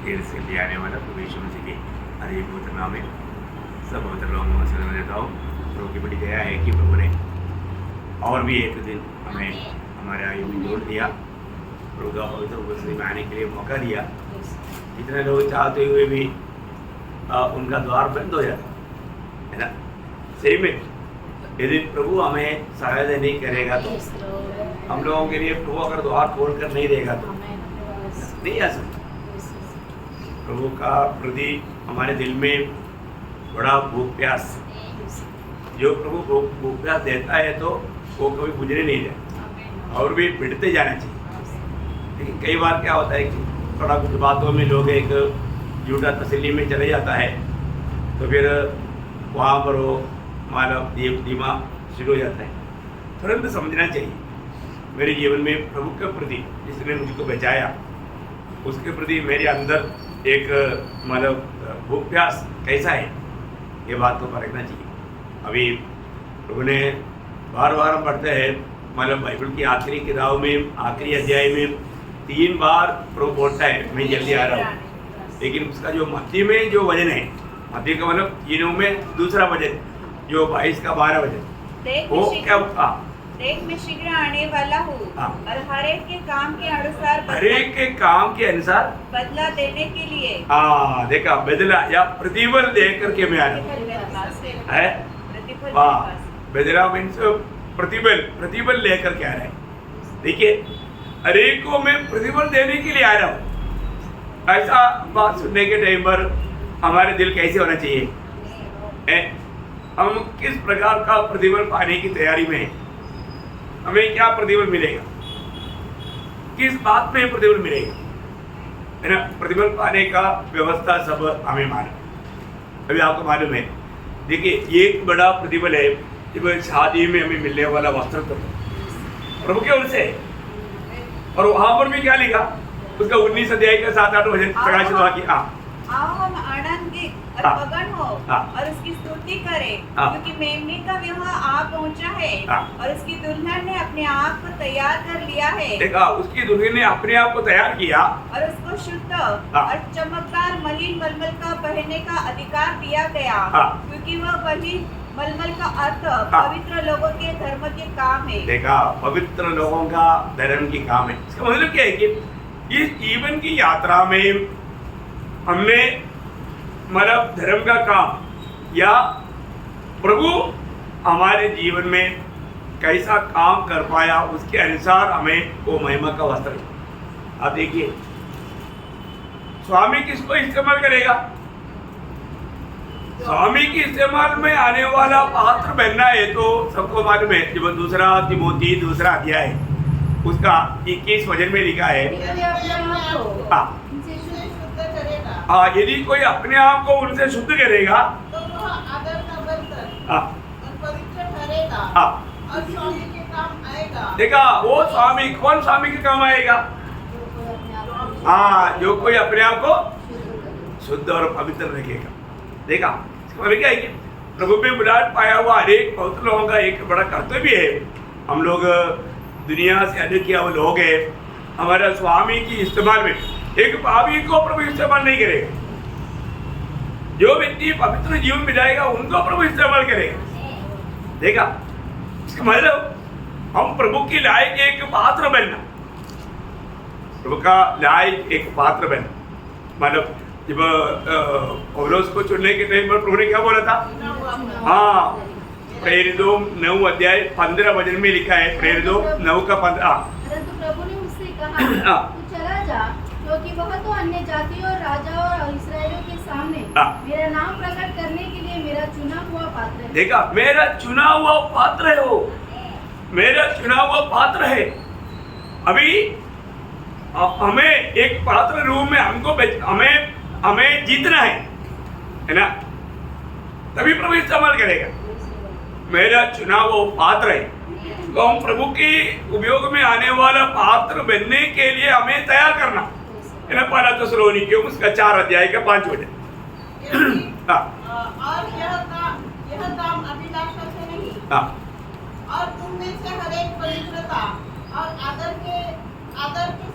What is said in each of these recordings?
तेल से ले आने वाला प्रभु यीशु मसीह के अरे पवित्र नाम में सब पवित्र लोगों को सलाम देता हूँ। प्रभु की बड़ी दया है कि प्रभु ने और भी एक दिन हमें हमारे आयु में जोड़ दिया, प्रभु का पवित्र उपस्थिति में आने के लिए मौका दिया। जितने लोग चाहते हुए भी उनका द्वार बंद हो जाता है ना। सही में यदि प्रभु हमें सहायता नहीं करेगा तो हम लोगों के लिए प्रभु अगर द्वार खोल कर नहीं देगा तो नहीं आ सकता। प्रभु का प्रति हमारे दिल में बड़ा भूख प्यास, जो प्रभु भूख प्यास देता है तो वो कभी बुझने नहीं जाता और भी बढ़ते जाना चाहिए। लेकिन कई बार क्या होता है कि थोड़ा कुछ बातों में लोग एक झूठा तसल्ली में चले जाता है तो फिर वहाँ पर वो मानव दिमाग शुरू हो जाता है। तुरंत समझना चाहिए मेरे जीवन में प्रभु के प्रति जिसने मुझको बचाया उसके प्रति मेरे अंदर एक मतलब भूख प्यास कैसा है, ये बात को परखना चाहिए। अभी प्रभु ने बार बार हम पढ़ते हैं मतलब बाइबल की आखिरी किताब में आखिरी अध्याय में 3 बार प्रभु बोलता है मैं जल्दी आ रहा हूँ। लेकिन उसका जो मध्य में जो वजन है, मध्य का मतलब तीनों में दूसरा वजन जो 22 का 12 वजन, वो क्या देख मैं शीघ्र आने वाला हूँ और हर एक के काम के अनुसार बदला देने के लिए देखा बदला या प्रतिफल दे करके मैं आ रहा है। बदला मीन्स प्रतिफल लेकर के आ रहा है। देखिए हर एक को मैं प्रतिफल देने के लिए आ रहा हूँ। ऐसा बात सुनने के टाइम पर हमारे दिल कैसे होना चाहिए? हम किस प्रकार का प्रतिफल पाने की तैयारी में हैं? हमें क्या प्रतिफल मिलेगा, किस बात में प्रतिफल मिलेगा, है ना। प्रतिफल पाने का व्यवस्था सब हमें मालूम। अभी आपको मालूम है, देखिए एक बड़ा प्रतिफल है जब शादी में हमें मिलने वाला वस्त्र प्रभु के ओर से है। और वहां पर भी क्या लिखा उसका 19 अध्याय का 7-8 वचन प्रकाशित हुआ कि आओ हम आनंदित और मगन हो और उसकी स्तुति करें क्योंकि मेमने का विवाह आ पहुंचा है और उसकी दुल्हन ने अपने आप को तैयार कर लिया है। देखा उसकी दुल्हन ने अपने आप को तैयार किया और उसको शुद्ध और चमकदार मलिन मलमल का पहनने का अधिकार दिया गया क्योंकि वह वही मलमल का अर्थ पवित्र लोगों के धर्म के काम है। देखा पवित्र लोगों का धर्म की काम है। इसका मतलब क्या है कि इस जीवन की यात्रा में हमने मतलब धर्म का काम या प्रभु हमारे जीवन में कैसा काम कर पाया उसके अनुसार हमें वो महिमा का वस्त्र। अब देखिए स्वामी किसको इस्तेमाल करेगा? स्वामी के इस्तेमाल में आने वाला पात्र बनना है तो सबको मालूम है। जब दूसरा तिमोथी 2 अध्याय उसका 21 वचन में लिखा है यदि कोई अपने आप को उनसे शुद्ध करेगा तो वह आदर का बर्तन और पवित्र ठहरेगा और स्वामी के काम आएगा। देखा वो स्वामी कौन स्वामी के काम आएगा? जो कोई अपने आप को शुद्ध और पवित्र रखेगा। देखा क्या है कि प्रभु में बुलाहट पाया हुआ हरेक पवित्र लोगों का एक बड़ा कर्तव्य है। हम लोग दुनिया से अधिक किया वो लोग है हमारा स्वामी की इस्तेमाल में एक पापी को प्रभु इस्तेमाल नहीं करेगा। जो व्यक्ति पवित्र जीवन में जाएगा उनको प्रभु इस्तेमाल करेगा। देखा इसका मतलब हम प्रभु की लायक एक पात्र बनना, प्रभु का लायक एक पात्र बनना। मतलब जब पौलुस को चुनने के टाइम पर प्रभु ने क्या बोला था? प्रेरितों 9 अध्याय 15 वचन में लिखा है। प्रेरितों 9 का 15। प्रभु ने उससे कहा तू चला जा क्योंकि वह तो अन्य जातियों और राजाओं और इस्राएलियों के सामने मेरा नाम प्रकट करने के लिए मेरा चुना हुआ पात्र है। देखा मेरा चुना हुआ पात्र है, वो मेरा चुना हुआ पात्र है। अभी हमें एक पात्र रूप में हमको हमें जीतना है ना, तभी प्रभु इस्तेमाल करेगा। मेरा चुना हुआ पात्र है तो हम प्रभु के उपयोग में आने वाला पात्र बनने के लिए हमें तैयार करना है ना। पहला थिस्सलुनीकियों उसका 4 अध्याय का 5 वचन। और यह काम अभिलाषा से नहीं और तुम में से हर एक पवित्रता और आदर के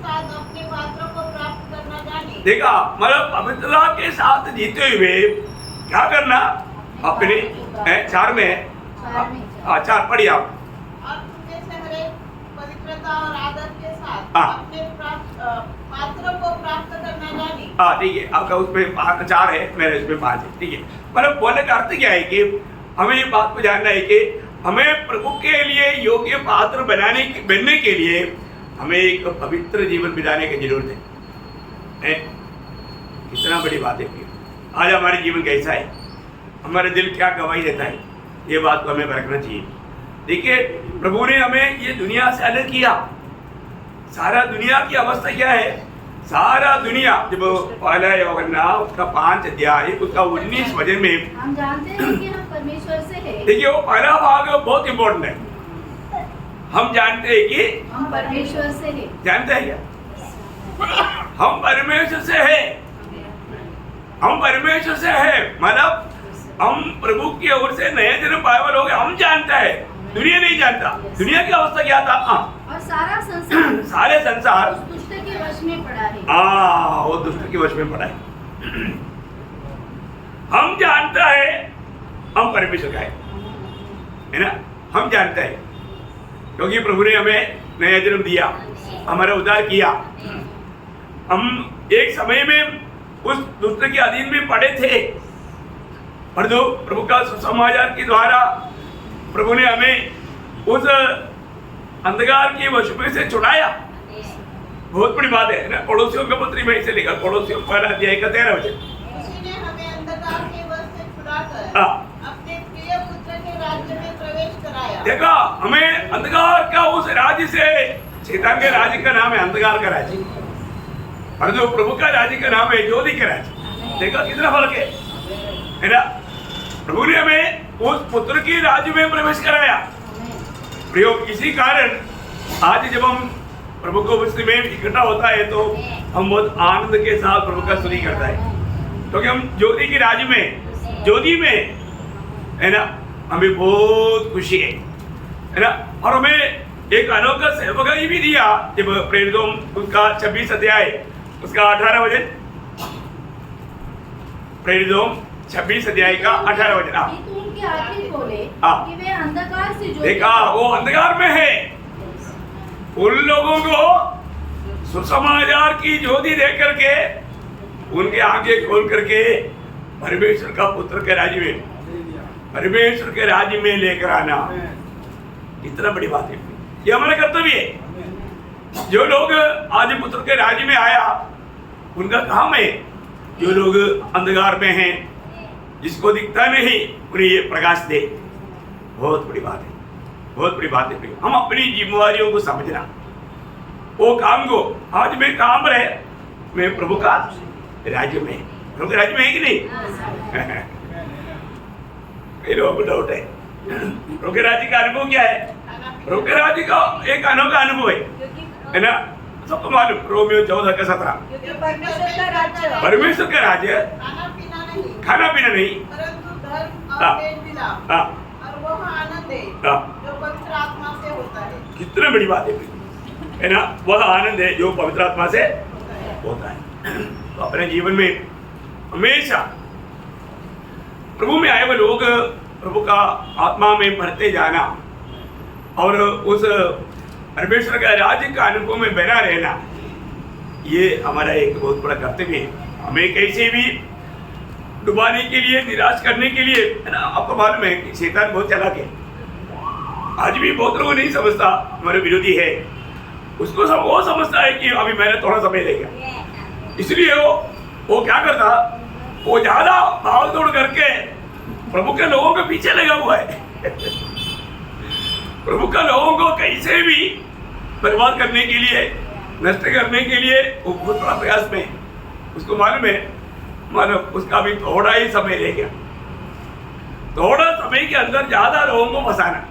साथ अपने पात्रों को प्राप्त करना जाने देखा, मतलब पवित्रता के साथ जीते हुए क्या करना, अपने 4 में है, 4 पढ़िए आप। और तुम में से हर एक पवित्रता और आदर के साथ हाँ। अपने पात्र को प्राप्त करना जाने। हाँ ठीक है, आपका उसमें 4 है, मेरे इसमें 5 है, ठीक है। मतलब बोलने का अर्थ क्या है कि हमें ये बात को जानना है कि हमें प्रभु के लिए योग्य पात्र बनने के लिए हमें एक पवित्र जीवन बिताने की जरूरत है। कितना बड़ी बात है। आज हमारे जीवन कैसा है, हमारे दिल क्या गवाही देता है, ये बात को हमें परखना चाहिए। देखिए, प्रभु ने हमें ये दुनिया से अलग किया। सारा दुनिया की अवस्था क्या है, सारा दुनिया, जब पहला यूहन्ना उसका 5 अध्याय उसका 19 वचन में हम जानते हैं कि हम परमेश्वर से हैं। देखिए, वो पहला भाग बहुत इंपॉर्टेंट है। हम जानते हैं कि हम परमेश्वर से हैं। जानते हैं क्या, हम परमेश्वर से हैं, हम परमेश्वर से हैं, मतलब हम प्रभु की ओर से नए जन्म पाए वाले हो गए। हम जानता है, दुनिया नहीं जानता। दुनिया की अवस्था क्या था, और सारा संसार सारे संसार उस दुष्ट के वश में पड़ा है। वो दुष्ट के वश में पड़ा है। हम जानता है हम परमेश्वर का है ना, हम जानता है, क्योंकि प्रभु ने हमें नया जन्म दिया, हमारा उद्धार किया। हम एक समय में उस दुष्ट के अधीन में पड़े थे, पर जो प्रभु का सुसमाचार के द्वारा प्रभु ने हमें उस अंधकार के वश में से छुड़ाया। बहुत बड़ी बात है ना। पड़ोसियों का पत्री में इसे लिखा, पड़ोसियों पहला अध्याय का 13 वचन। उसी ने हमें अंधकार के वश से छुड़ाकर हाँ। अपने प्रिय पुत्र के राज्य में प्रवेश कराया। देखा, हमें अंधकार का उस राज्य से, शैतान के राज्य का नाम है अंधकार का राज्य, और जो प्रभु का राज्य का नाम है ज्योति का राज्य। देखा कितना फर्क है ना। प्रभु ने हमें उस पुत्र के राज्य में प्रवेश कराया। प्रियो, इसी कारण आज जब हम प्रभु को उपस्थिति में इकट्ठा होता है तो हम बहुत आनंद के साथ प्रभु का स्तुति करता है, क्योंकि हम ज्योति के राज्य में, ज्योति में है ना, हमें बहुत खुशी है ना। और हमें एक अनोखा सेवकाई भी दिया। जब प्रेरितों उसका 26 अध्याय उसका 18 वचन, प्रेरितों 26 अध्याय का 18 वचन। तो उनके आखिर बोले हाँ। कि वे अंधकार से जो देखा, वो अंधकार में है। उन लोगों को सुसमाचार की ज्योति देख करके उनके आंखें खोल करके परमेश्वर का पुत्र के राज्य में, परमेश्वर के राज्य में लेकर आना, इतना बड़ी बात है। ये हमारा कर्तव्य है। जो लोग आज पुत्र के राज्य में आया, उनका काम है जो लोग अंधकार में हैं, जिसको दिखता नहीं, उन्हें ये प्रकाश दे। बहुत बड़ी बात है, बहुत बड़ी बात है। हम अपनी जिम्मेवारियों को समझना, वो काम को, आज मैं काम रहे, मैं प्रभु का राज्य में, प्रभु के राज्य में है कि नहीं? डाउट है। प्रभु के राज्य का अनुभव क्या है? प्रभु के राज्य का एक अनोखा अनुभव है ना। सबको मालूम, रोमियो 14 का 17, क्योंकि परमेश्वर का राज्य, परमेश्वर का राज्य खाना पीना नहीं, परंतु धर्म हाँ। और पेट मिलाप, हाँ, और वह आनंद है हाँ। जो पवित्र आत्मा से होता है। कितनी बड़ी बात है ना। वह आनंद है जो पवित्र आत्मा से होता है। तो अपने जीवन में हमेशा प्रभु में आए हुए लोग प्रभु का आत्मा में बढ़ते जाना और उस परमेश्वर का राज्य का अनुभव में बना रहना, ये हमारा एक बहुत बड़ा कर्तव्य है। हमें कैसे भी डुबाने के लिए, निराश करने के लिए, है ना। आपको मालूम है कि शैतान बहुत चालाक है। आज भी बहुत लोग नहीं समझता, हमारे विरोधी है, उसको सब वो समझता है कि अभी मैंने थोड़ा समय लेगा, इसलिए वो क्या करता, वो ज्यादा भाग दौड़ करके प्रभु के लोगों के पीछे लगा हुआ है। प्रभु के लोगों को कैसे भी बर्बाद करने के लिए, नष्ट करने के लिए वो बहुत बड़ा प्रयास में है। उसको मालूम है, मालूम उसका भी थोड़ा ही समय ले गया, थोड़ा समय के अंदर ज्यादा लोगों को फंसाना,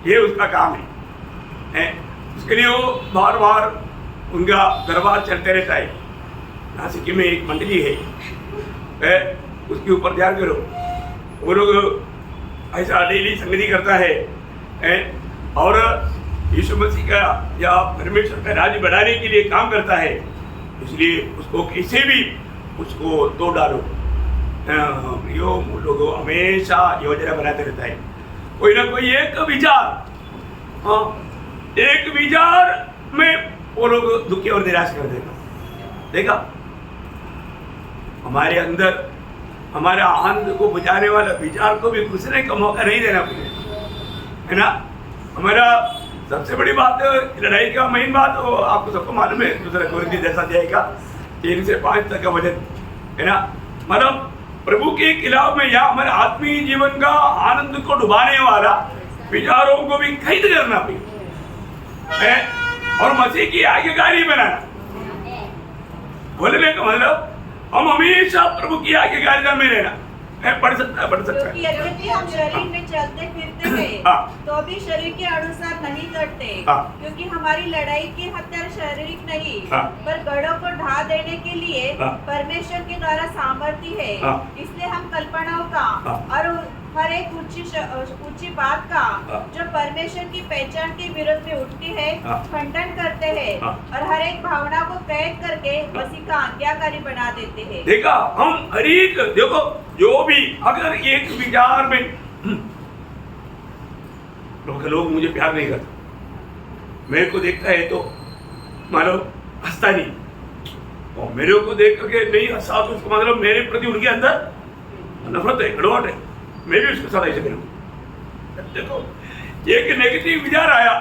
ये उसका काम है। उसके लिए वो बार बार उनका दरबार चलते रहता है। नासिक में एक मंडली है, उसके ऊपर ध्यान करो, वो लोग ऐसा डेली संगति करता है और यीशु मसीह का या परमेश्वर का राज्य बढ़ाने के लिए काम करता है। इसलिए उसको किसी भी उसको तोड़ डालो। यो लोगों हमेशा योजना बनाते रहता है, कोई ना कोई एक विचार, हाँ एक विचार में वो लोग दुखी और निराश कर देगा। देखा हमारे अंदर हमारा आनंद को बुझाने वाला विचार को भी घुसने का मौका नहीं देना पड़ेगा, है ना। हमारा सबसे बड़ी बात लड़ाई का मेन बात वो आपको सबको मालूम है, दूसरा कोई जैसा जाएगा 3 से 5 तक का वजन, है ना। मतलब प्रभु के खिलाफ में या हमारे आत्मीय जीवन का आनंद को डुबाने वाला विचारों को भी कैद करना भी है और मसीह की आज्ञाकारी बनाना। बोलने का मतलब हम हमेशा प्रभु की आज्ञाकारिता में रहना है। पढ़ सकता है क्योंकि यद्यपि हम शरीर में चलते फिरते हैं तो भी शरीर के अनुसार नहीं करते, क्योंकि हमारी लड़ाई के हथियार शारीरिक नहीं पर गढ़ों को ढा देने के लिए परमेश्वर के द्वारा सामर्थ्य है। इसलिए हम कल्पनाओं का और हर एक ऊंची बात का जो परमेश्वर की पहचान के विरोध में उठती है खंडन करते हैं और हर एक भावना को कैद करके मसीह का आज्ञाकारी बना देते हैं। देखा हम हर एक देखो जो भी अगर एक विचार में लोग मुझे प्यार नहीं करते, मेरे को देखता है तो मानो हंसता नहीं और मेरे को देख करके नहीं हंसा तो उसको मतलब मेरे प्रति उनके अंदर नफरत है, कड़वाहट है। मैं भी उसके साथ ऐसे करूँ। देखो एक नेगेटिव विचार आया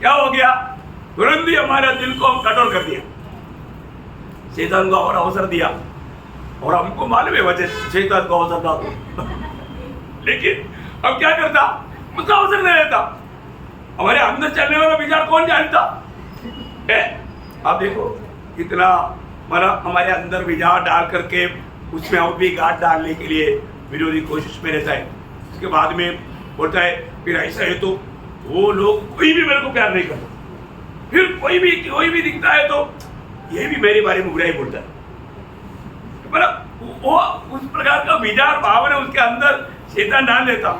क्या हो गया, तुरंत ही हमारा दिल को हम कठोर कर दिया, शैतान को और अवसर दिया और हमको मालूम है वजह शैतान को अवसर था लेकिन अब क्या करता, उसका अवसर नहीं रहता। हमारे अंदर चलने वाला विचार कौन जानता है। आप देखो कितना हमारे अंदर विचार डाल करके उसमें और भी गांठ डालने के लिए विरोधी कोशिश में रहता है। उसके बाद में बोलता है फिर ऐसा है तो वो लोग कोई भी मेरे को प्यार नहीं करता, फिर कोई भी दिखता है तो ये भी मेरे बारे में बुरा ही बोलता है। मतलब वो उस प्रकार का विचार भावना उसके अंदर शैतान डाल देता,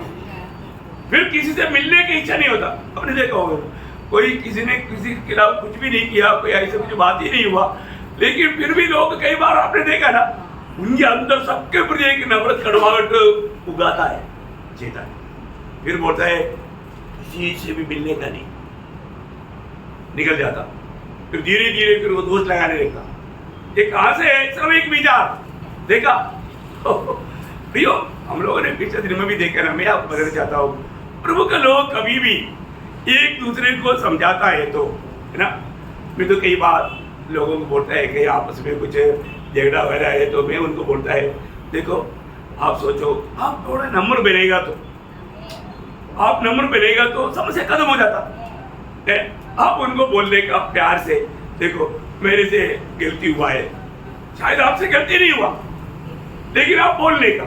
फिर किसी से मिलने की इच्छा नहीं होता। आपने देखा होगा कोई किसी ने किसी के खिलाफ कुछ भी नहीं किया, कोई ऐसा कुछ बात ही नहीं हुआ, लेकिन फिर भी लोग कई बार आपने देखा ना उनके अंदर सबके प्रति एक नफरत कड़वाहट उगाता है चेतन, फिर बोलता है किसी से भी मिलने का नहीं, निकल जाता। फिर धीरे धीरे फिर वो दोस्त लगाने लगता। ये कहां से है, सब एक विचार। देखा प्रियो हम लोगों ने पिछले दिन में भी देखा ना, मैं आपको बताना चाहता हूँ प्रभु का लोग कभी भी एक दूसरे को समझाता है तो, है ना। मैं तो कई बार लोगों को बोलता है कि आपस में कुछ झगड़ा वगैरह है तो मैं उनको बोलता है देखो आप सोचो आप थोड़ा नम्र बनेगा तो समस्या खत्म हो जाता है। आप उनको बोलने का प्यार से, देखो मेरे से गलती हुआ है, शायद आपसे गलती नहीं हुआ लेकिन आप बोलने का,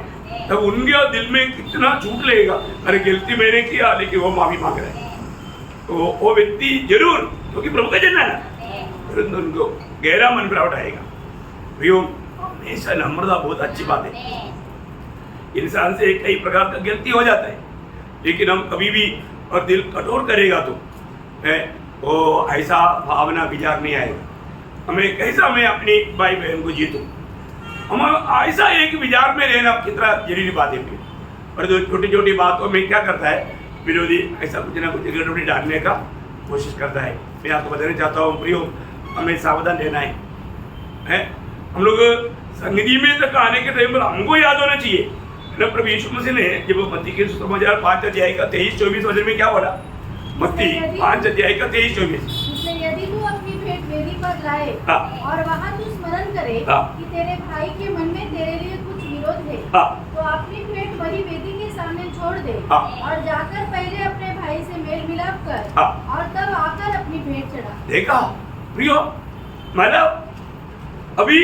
तब उनके दिल में कितना छूट लेगा, अरे गलती मैंने किया लेकिन वो माफी मांग रहे हैं, तो वो व्यक्ति जरूर क्योंकि प्रभु का जन्म है ना, उनको गहरा मन प्राप्त आएगा। हमेशा नम्रता बहुत अच्छी बात है। इंसान से कई प्रकार का गलती हो जाता है लेकिन हम कभी भी और दिल कठोर करेगा तो वो ऐसा भावना विचार नहीं आएगा। हमें कैसा मैं अपनी भाई बहन को जीतूं, हम ऐसा एक विचार में रहना कितना जरूरी बात है। और जो छोटी छोटी बातों में क्या करता है विरोधी, ऐसा कुछ ना कुछ गड़बड़ी डालने का कोशिश करता है। मैं आपको बताना चाहता हूँ प्रियो, हमें सावधान रहना है। हम लोग संगति में तक आने के टाइम पर हमको याद होना चाहिए ना, प्रभु यीशु मसीह ने जब मत्ती के सुसमाचार 5 अध्याय का 23-24 वचन में क्या बोला, मत्ती 5 अध्याय का 23-24, यदि तू अपनी भेंट वेदी पर लाए और वहाँ तू स्मरण करे कि तेरे भाई के मन में तेरे लिए कुछ विरोध है तो अपनी भेंट वही वेदी के सामने छोड़ दे और जाकर पहले अपने भाई से मेल मिलाप कर और तब आकर अपनी भेंट चढ़ा। देखा प्रियो, मतलब अभी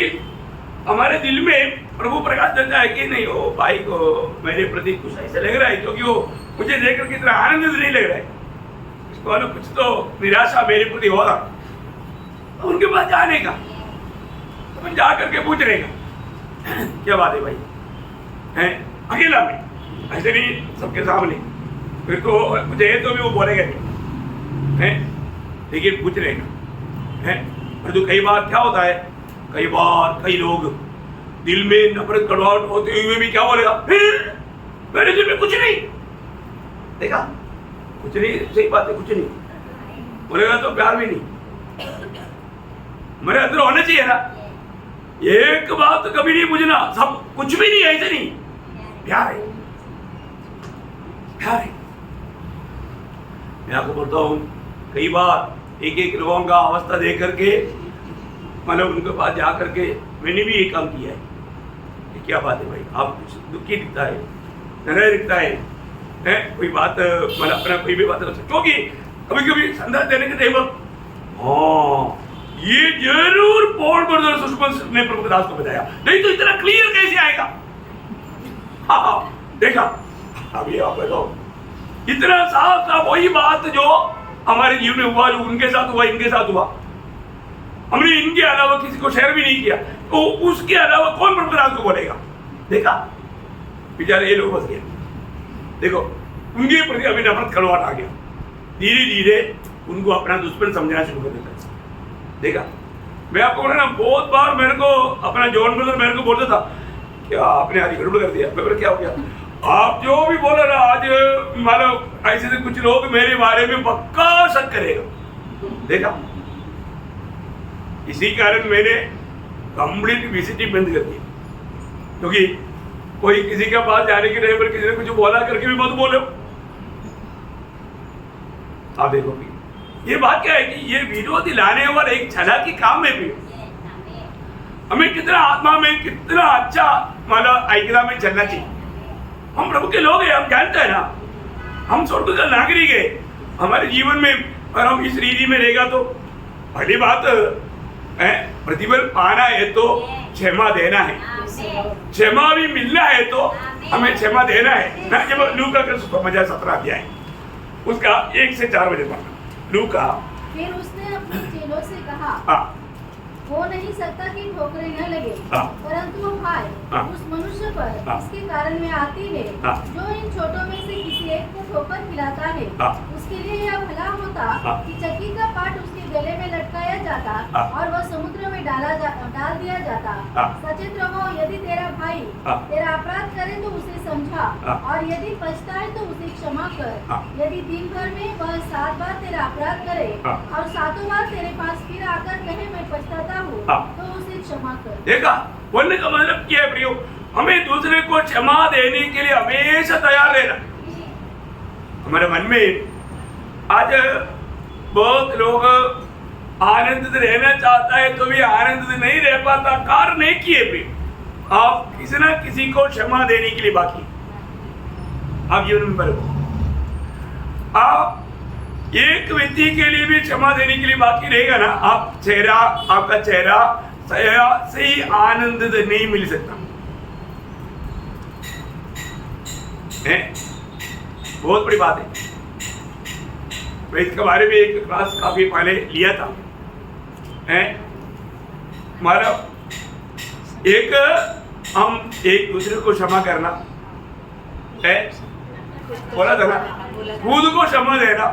हमारे दिल में प्रभु प्रकाश देता है कि नहीं वो भाई को मेरे प्रति कुछ ऐसा लग रहा है क्योंकि वो मुझे देखकर कितना आनंदित नहीं लग रहा है, उसको ना कुछ तो निराशा मेरे प्रति हो रहा, तो उनके पास जाने का, तो जा करके पूछने का क्या बात है भाई, हैं अकेला में ऐसे नहीं सबके सामने, फिर तो मुझे तो भी वो बोलेगा नहीं है, लेकिन पूछने का है। परंतु कई बार क्या होता है, कई बार कई लोग दिल में नफरत कड़वाहट होते हुए भी क्या बोलेगा, मेरे दिल में कुछ नहीं, देखा कुछ नहीं, सही बात है, कुछ नहीं बोलेगा तो प्यार भी नहीं। मेरे अंदर होना चाहिए ना, एक बात तो कभी नहीं बुझना, सब कुछ भी नहीं, ऐसे नहीं, प्यार है, प्यार है। मैं आपको बोलता हूँ कई बार एक एक लोगों का अवस्था देख करके मतलब उनके पास जा करके मैंने भी ये काम किया है। ये क्या बात है भाई, आप कुछ दुखी दिखता है, नरय दिखता है, कोई बात मतलब अपना कोई भी बात क्योंकि कभी कभी संदेश देने के टाइम हाँ ये जरूर पॉल ब्रदर सुषमा ने प्रभुदास को बताया, नहीं तो इतना क्लियर कैसे आएगा। हाँ देखा, अभी आप बताओ इतना साफ साफ वही बात जो हमारे जीवन में हुआ, जो उनके साथ हुआ, इनके साथ हुआ, हमने इनके अलावा किसी को शेयर भी नहीं किया, तो उसके अलावा कौन प्रभुदास को बोलेगा। देखा बेचारे ये लोग बस गए, देखो उनके प्रति अभी नफरत कड़वाहट आ गया, धीरे धीरे उनको अपना दुश्मन समझना शुरू कर देता है। देखा मैं आपको बोला ना, बहुत बार मेरे को अपना जॉन ब्रदर मेरे को बोलता था क्या आपने आज गड़बड़ कर दिया, मैं बोला क्या हो गया, आप जो भी बोला ना आज मतलब ऐसे से कुछ लोग मेरे बारे में पक्का शक करेगा। देखा इसी कारण मैंने कंप्लीट विजिटिंग बंद कर दी, क्योंकि कोई किसी के पास जाने के टाइम पर किसी ने कुछ बोला करके भी मत बोलो। आप देखो ये बात क्या है कि ये वीडियो दिलाने वाला एक चालाकी काम है भी, हमें कितना आत्मा में कितना अच्छा मतलब आइकला में चलना चाहिए। हम प्रभु के लोग हैं, हम जानते हैं ना, हम स्वर्ग का नागरिक है। हमारे जीवन में अगर हम इस रीति में रहेगा तो पहली बात है प्रतिफल पाना है तो क्षमा देना है, क्षमा भी मिलना है तो हमें क्षमा देना है ना। जब लूका का 17 अध्याय उसका 1 से 4 बजे पढ़ना। लूका फिर उसने अपने चेलों से कहा हो नहीं सकता कि ठोकरें न लगे, परंतु हाय उस मनुष्य पर इसके कारण में आती है जो इन छोटों में से किसी एक को ठोकर खिलाता है। उसके लिए यह भला होता कि चक्की का पाट उसके गले में लटकाया जाता और वह समुद्र में डाल दिया जाता। सचेत रहो, यदि तेरा भाई तेरा अपराध करे तो उसे समझा, और यदि पछताए तो उसे क्षमा कर। यदि दिन भर में वह 7 बार तेरा अपराध करे और 7 बार तेरे पास फिर आकर कहे मैं पछताता हूँ, तो उसे क्षमा कर। देखा बोलने का मतलब क्या है प्रियो, हमें दूसरे को क्षमा देने के लिए हमेशा तैयार रहना। हमारे मन में आज बहुत लोग आनंदित रहना चाहता है तो भी आनंदित नहीं रह पाता, कार्य नहीं किए भी आप किसी ना किसी को क्षमा देने के लिए बाकी आप जीवन में बरको। आप एक व्यक्ति के लिए भी क्षमा देने के लिए बाकी रहेगा ना, आपका चेहरा सही आनंदित नहीं मिल सकता है। बहुत बड़ी बात है। मैं इसके बारे में एक क्लास काफी पहले लिया था है। हमारा हम एक दूसरे को क्षमा करना है, बोला था ना, खुद को क्षमा देना,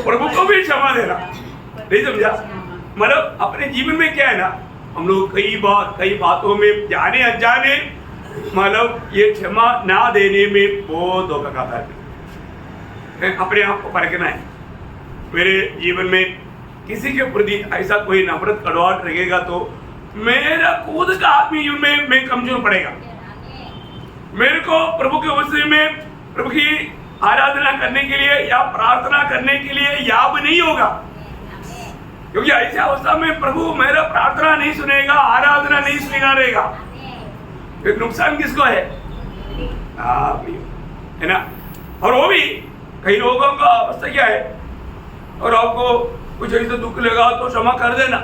प्रभु को भी क्षमा देना। नहीं समझा? मतलब अपने जीवन में क्या है ना, हम लोग कई बातों में जाने अनजाने मतलब ये क्षमा ना देने में बहुत धोखा खाता है। अपने आप को परखना है। मेरे जीवन में किसी के प्रति ऐसा कोई नफरत कड़वाहट रहेगा तो मेरा खुद का आत्मीय जीवन में मैं कमजोर पड़ेगा। मेरे को प्रभु के उपस्थिति में प्रभु की आराधना करने के लिए या प्रार्थना करने के लिए याद नहीं होगा, क्योंकि ऐसी अवस्था में प्रभु मेरा प्रार्थना नहीं सुनेगा, आराधना नहीं स्वीकारेगा। फिर नुकसान किसको है? है ना। और वो भी कई लोगों का अवस्था क्या है, और आपको कुछ ऐसा दुख लगा तो क्षमा कर देना,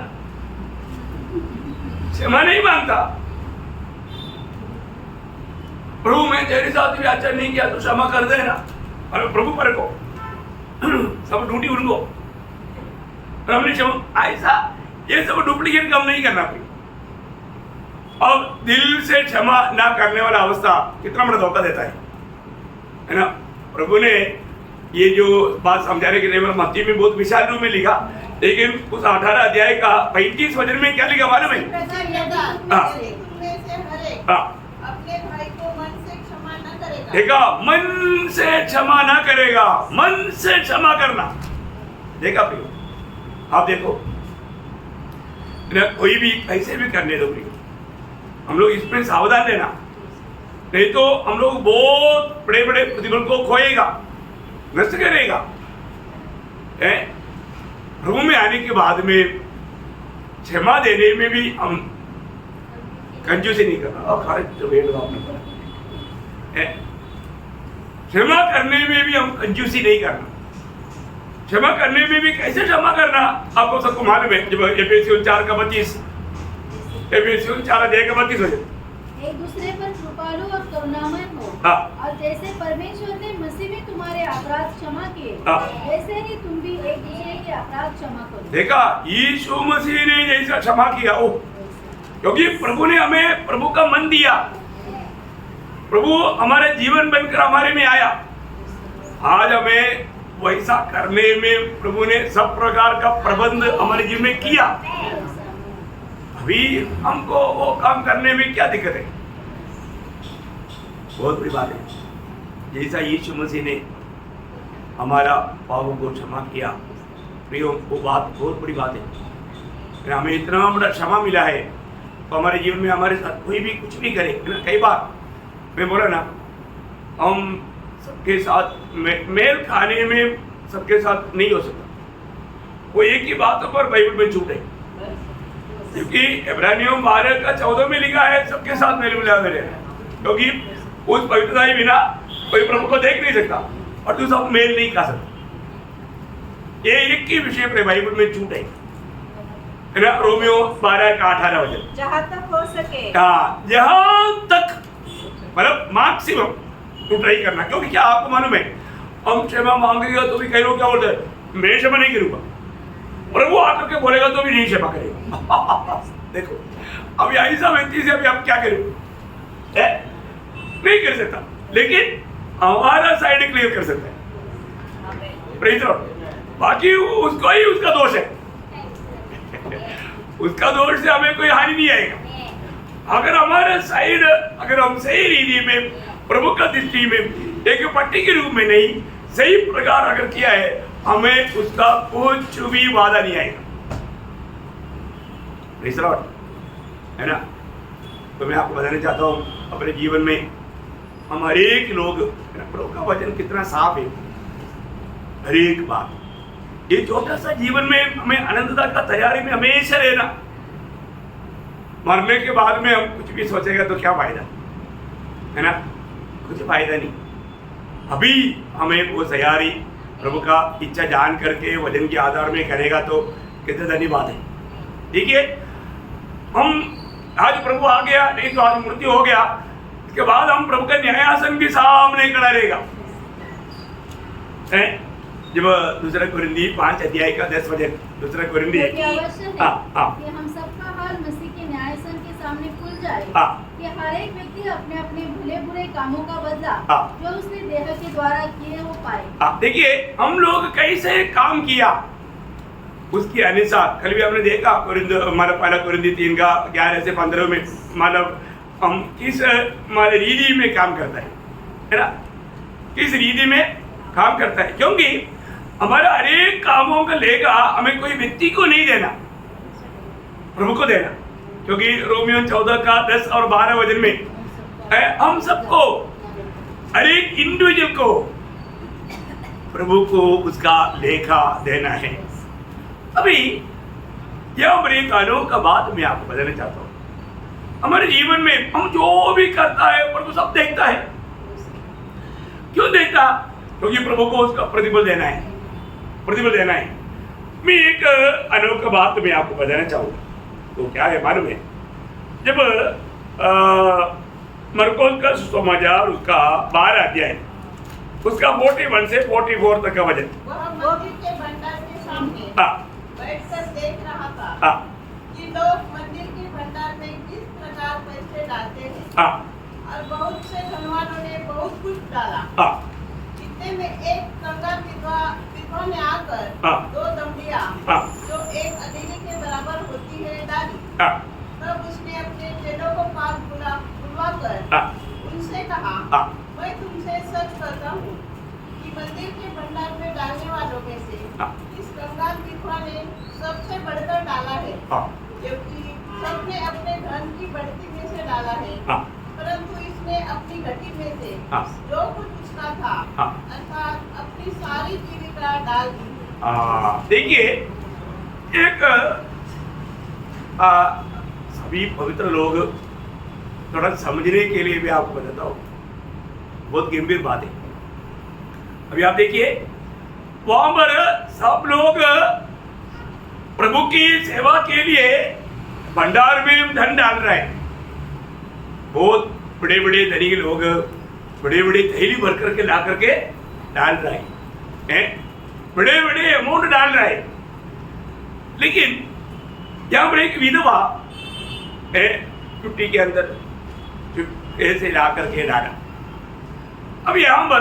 क्षमा नहीं मांगता। प्रभु मैं तेरे साथ भी आचरण नहीं किया तो क्षमा कर देना, और प्रभु पर को सब ढूंढी उनको, और हमने क्षमा ऐसा ये सब डुप्लीकेट काम नहीं करना। अब दिल से क्षमा ना करने वाला अवस्था कितना बड़ा धोखा देता है ना। प्रभु ने ये जो बात समझाने के लिए मत्ती में बहुत विशाल रूप में लिखा लेकिन उस 18 अध्याय का 35 वचन में क्या लिखा मालूम है? हाँ। तुममें से हर एक हाँ। अपने भाई को मन से क्षमा न करेगा। देखा, मन से क्षमा ना करेगा, मन से क्षमा करना। देखा प्रियो, आप देखो ना, कोई भी कैसे भी करने दो प्रियो, हम लोग इसमें सावधान रहना, नहीं तो हम लोग बहुत बड़े बड़े प्रतिफल को खोएगा, नष्ट करेगा। प्रभु में आने के बाद में क्षमा देने में भी हम कंजूसी नहीं करना। क्षमा करने में भी हम कंजूसी नहीं करना। क्षमा करने में भी कैसे क्षमा करना आपको सबको मालूम है। जब एफेसियों 4 का 32, एफेसियों 4 अध्याय का 32 वचन, एक दूसरे पर कृपालु और करुणामय हो। हाँ। और जैसे परमेश्वर ने मसीह में तुम्हारे अपराध क्षमा किए, हाँ। वैसे ही तुम भी एक दूसरे के अपराध क्षमा करो। देखा, यीशु मसीह ने जैसा क्षमा किया, ओ क्योंकि प्रभु ने हमें प्रभु का मन दिया, प्रभु हमारे जीवन बनकर हमारे में आया। आज हमें वैसा करने में प्रभु ने सब प्रकार का प्रबंध हमारे जीवन में किया। अभी हमको वो काम करने में क्या दिक्कत है? बहुत बड़ी बात है। जैसा यीशु मसीह ने हमारा पापों को क्षमा किया, प्रियो, वो बात बहुत बड़ी बात है। हमें इतना बड़ा क्षमा मिला है, तो हमारे जीवन में हमारे साथ कोई भी कुछ भी करे ना। कई बार मैं बोला ना, हम सबके साथ मेल खाने में सबके साथ नहीं हो सकता। वो एक ही बातों पर बाइबल में छूट है, क्योंकि इब्रानियों 12 का 14 में लिखा है सबके साथ मेल मिलाप में रहना, क्योंकि उस पवित्रता के बिना कोई प्रभु को देख नहीं सकता और तू सब मेल नहीं खा सकता। ये एक ही विषय पर बाइबल में छूट है ना। रोमियो 12 का 18 वचन, जहाँ तक हो सके, हाँ, जहाँ तक मतलब मैक्सिमम तू ट्राई करना। क्योंकि क्या आपको मालूम है, हम क्षमा मांगेगा तो भी कई लोग क्या बोलते हैं, मैं क्षमा नहीं करूंगा, और वो आकर के बोलेगा तो भी नहीं क्षमा करेगा। देखो, अभी ऐसा व्यक्ति से अभी आप क्या करेंगे? नहीं कर सकता, लेकिन हमारा साइड क्लियर कर सकता है। Praise Lord. बाकी उसको ही उसका दोष है, उसका दोष से हमें कोई हानि नहीं आएगा। अगर हमारा साइड, अगर हम सही रीति में प्रभु का दृष्टि में एक पट्टी के रूप में नहीं, सही प्रकार अगर किया है, हमें उसका कुछ भी वादा नहीं आएगा। प्रेज़ लॉर्ड, है ना। तो मैं आपको बताना चाहता हूँ, अपने जीवन में हम हर एक लोग, प्रभु का वचन कितना साफ है, हर एक बात। ये छोटा सा जीवन में हमें आनंदता का तैयारी में हमेशा रहना। मरने के बाद में हम कुछ भी सोचेगा तो क्या फायदा, है ना, कुछ फायदा नहीं। अभी हमें वो तैयारी प्रभु का इच्छा जान करके वचन के आधार में करेगा तो कितनी धन्य बात है। देखिए, हम आज प्रभु आ गया, नहीं तो आज मृत्यु हो गया, इसके बाद हम प्रभु के न्यायासन के सामने खड़ा रहेगा। जब दूसरा कोरिन्थी 5 अध्याय का 10 वचन, दूसरा कोरिन्थी, कि हम सबका हाल मसीह के न्यायासन के सामने खुल जाए, कि हर एक व्यक्ति अपने अपने भले बुरे कामों का बदला जो उसने देह के द्वारा किए वो पाए। देखिए, हम लोग कैसे काम किया उसके अनुसार। कल भी हमने देखा हमारा पहला कोरिन्थी 3 का 11 से 15 में, मतलब हम किस हमारे रीति में काम करता है ना, किस रीति में काम करता है। क्योंकि हमारा हर एक कामों का लेगा हमें कोई व्यक्ति को नहीं देना, प्रभु को देना। क्योंकि रोमियो 14 का 10 और 12 वचन में हम सबको, हर एक इंडिविजुअल को प्रभु को उसका लेखा देना है। अभी यह बड़ी कानों का बात मैं आपको बताना चाहता हूँ। हमारे जीवन में हम जो भी करता है प्रभु सब देखता है। क्यों देखता? क्योंकि प्रभु को उसका प्रतिफल देना है, प्रतिफल देना है। मैं एक अनोखा बात मैं आपको बताना चाहूँगा। तो क्या है मालूम है, जब मरकुस का सुसमाचार उसका 12 अध्याय, उसका 41 से 44 तक का वचन, वह मंदिर के भंडार के सामने बैठकर देख रहा था कि लोग मंदिर के भंडार में किस प्रकार पैसे डालते हैं, और बहुत से धनवानों ने बहुत कुछ डाला। इतने में एक कंगाल विधवा विधवा ने आकर हाँ। 2 दमड़ियाँ हाँ। जो एक अधेली के बराबर होती है डाली। हाँ, तब उसने अपने चेलों को पास बुलवाकर हाँ, उनसे कहा, हाँ, मैं तुमसे सच कहता हूँ कि मंदिर के भंडार में डालने वालों में से हाँ। इस कंगाल विधवा ने सबसे बढ़कर डाला है, हाँ, जबकि सबने अपने धन की बढ़ती में से डाला है, हाँ, परंतु इसने अपनी घटी में से हाँ। जो कुछ उसका था हाँ। अर्थात अपनी सारी जीविका डाल दी। देखिए, एक सभी पवित्र लोग थोड़ा समझने के लिए भी आपको बताता हूँ, बहुत गंभीर बात है। अभी आप देखिए, वहां पर सब लोग प्रभु की सेवा के लिए भंडार में धन डाल रहे हैं। बहुत बड़े बड़े धनी लोग बड़े बड़े थैली भर करके ला करके डाल रहे हैं, बड़े बड़े अमाउंट डाल रहे हैं। लेकिन यहाँ पर एक विधवा है, छुट्टी के अंदर ऐसे ला करके डाला। अब यहाँ पर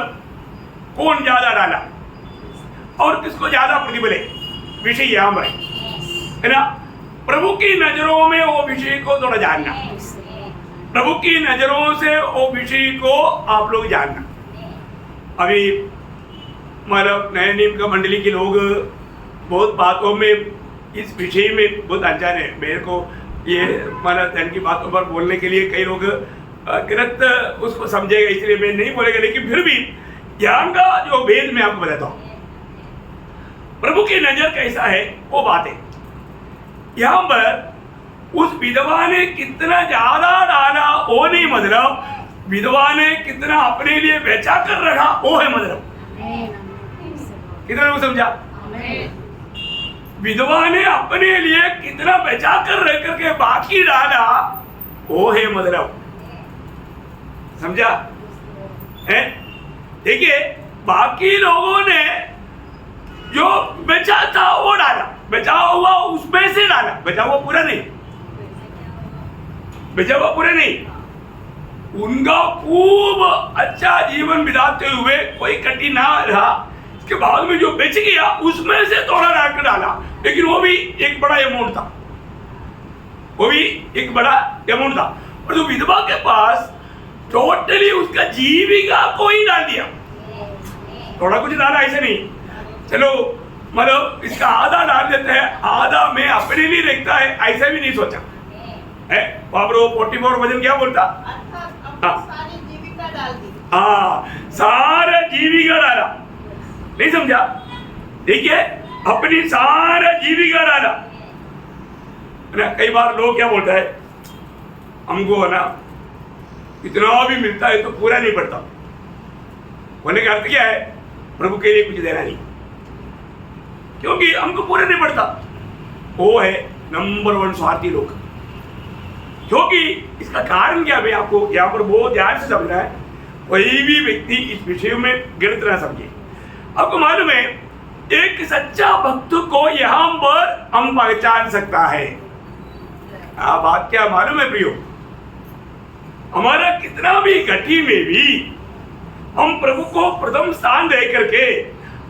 कौन ज्यादा डाला और किसको ज्यादा प्रतिफल है, विषय यहाँ पर है ना। प्रभु की नजरों में वो विषय को थोड़ा जानना, प्रभु की नजरों से वो विषय को आप लोग जानना। अभी मतलब नए नियम का मंडली के लोग बहुत बातों में इस विषय में बहुत अनजान है। मेरे को ये मतलब धन की बातों पर बोलने के लिए कई लोग गलत उसको समझेगा, इसलिए मैं नहीं बोलेगा। लेकिन फिर भी यहाँ का जो भेद मैं आपको बताता हूँ, प्रभु की नजर कैसा है वो बात है। यहाँ पर उस विधवा ने कितना ज्यादा डाला वो नहीं मतलब, विधवा ने कितना अपने लिए बचा कर रखा वो है मतलब। कितना लोग समझा? विधवा ने अपने लिए कितना बचा कर रह करके बाकी डाला वो है मतलब, समझा है? देखिए, बाकी लोगों ने जो बचा था वो डाला, बचा हुआ उसमें से डाला, बचा हुआ पूरा नहीं, बचा हुआ पूरा नहीं। उनका खूब अच्छा जीवन बिताते हुए कोई कटी ना रहा, इसके बाद में जो बेच गया उसमें से थोड़ा डालकर डाला, लेकिन वो भी एक बड़ा अमाउंट था, वो भी एक बड़ा अमाउंट था। और जो विधवा के पास टोटली उसका जीविका को ही डाल दिया, थोड़ा कुछ डाला ऐसे नहीं, चलो मतलब इसका आधा डाल देते हैं, आधा में अपने लिए रखता है, ऐसा भी नहीं सोचा है। बाबरो 44 वजन क्या बोलता? सारी जीविका डाल दी। हाँ, सारा जीविका डाला, नहीं समझा? देखिए, अपनी सारा जीविका डाला ना। कई बार लोग क्या बोलता है, हमको ना इतना भी मिलता है तो पूरा नहीं पड़ता। होने का अर्थ क्या है? प्रभु के लिए कुछ देना नहीं, क्योंकि हमको पूरा नहीं पड़ता। वो है नंबर 1 स्वार्थी लोग। क्योंकि इसका कारण क्या है आपको यहाँ पर बहुत ध्यान से समझना है, कोई भी व्यक्ति इस विषय में गलत ना समझे। आपको मालूम है, एक सच्चा भक्त को यहाँ पर हम पहचान सकता है। बात क्या मालूम है प्रियो? हमारा कितना भी घटी में भी हम प्रभु को प्रथम स्थान दे करके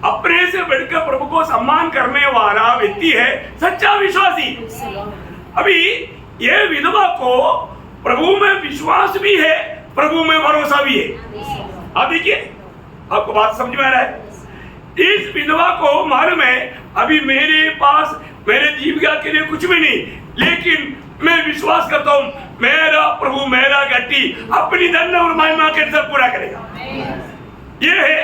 अपने से बढ़कर प्रभु को सम्मान करने वाला व्यक्ति है सच्चा विश्वासी। अभी ये विधवा को प्रभु में विश्वास भी है, प्रभु में भरोसा भी है। अब देखिए, आपको बात समझ में आ रहा है? इस विधवा को मालूम है अभी मेरे पास मेरे जीविका के लिए कुछ भी नहीं, लेकिन मैं विश्वास करता हूं मेरा प्रभु मेरा गट्टी अपनी धन और महिमा के सब पूरा करेगा। ये है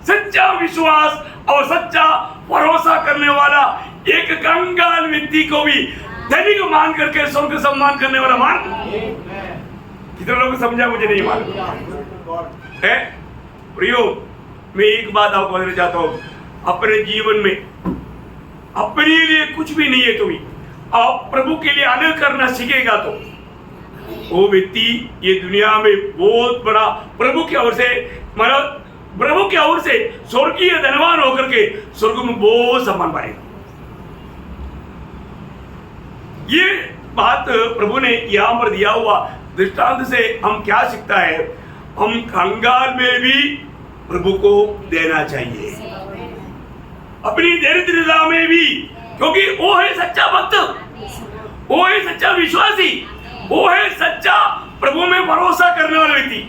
सच्चा विश्वास और सच्चा भरोसा करने वाला एक कंगाल व्यक्ति को भी धनिक मान करके स्वर्ग सम्मान करने वाला मान। कितने लोग समझा मुझे नहीं मालूम है। प्रियो, मैं एक बात आपको बताना चाहता हूँ, अपने जीवन में अपने लिए कुछ भी नहीं है, तुम्हें आप प्रभु के लिए अलग करना सीखेगा तो वो व्यक्ति ये दुनिया में बहुत बड़ा प्रभु की ओर से मतलब प्रभु की ओर से स्वर्गीय धनवान होकर के स्वर्ग में बहुत सम्मान पाएगा। ये बात प्रभु ने यहाँ पर दिया हुआ दृष्टांत से हम क्या सीखता है? हम कंगाल में भी प्रभु को देना चाहिए। अपनी दरिद्रता में भी, क्योंकि वो है सच्चा भक्त, वो है सच्चा विश्वासी, वो है सच्चा प्रभु में भरोसा करने वाला व्यक्ति।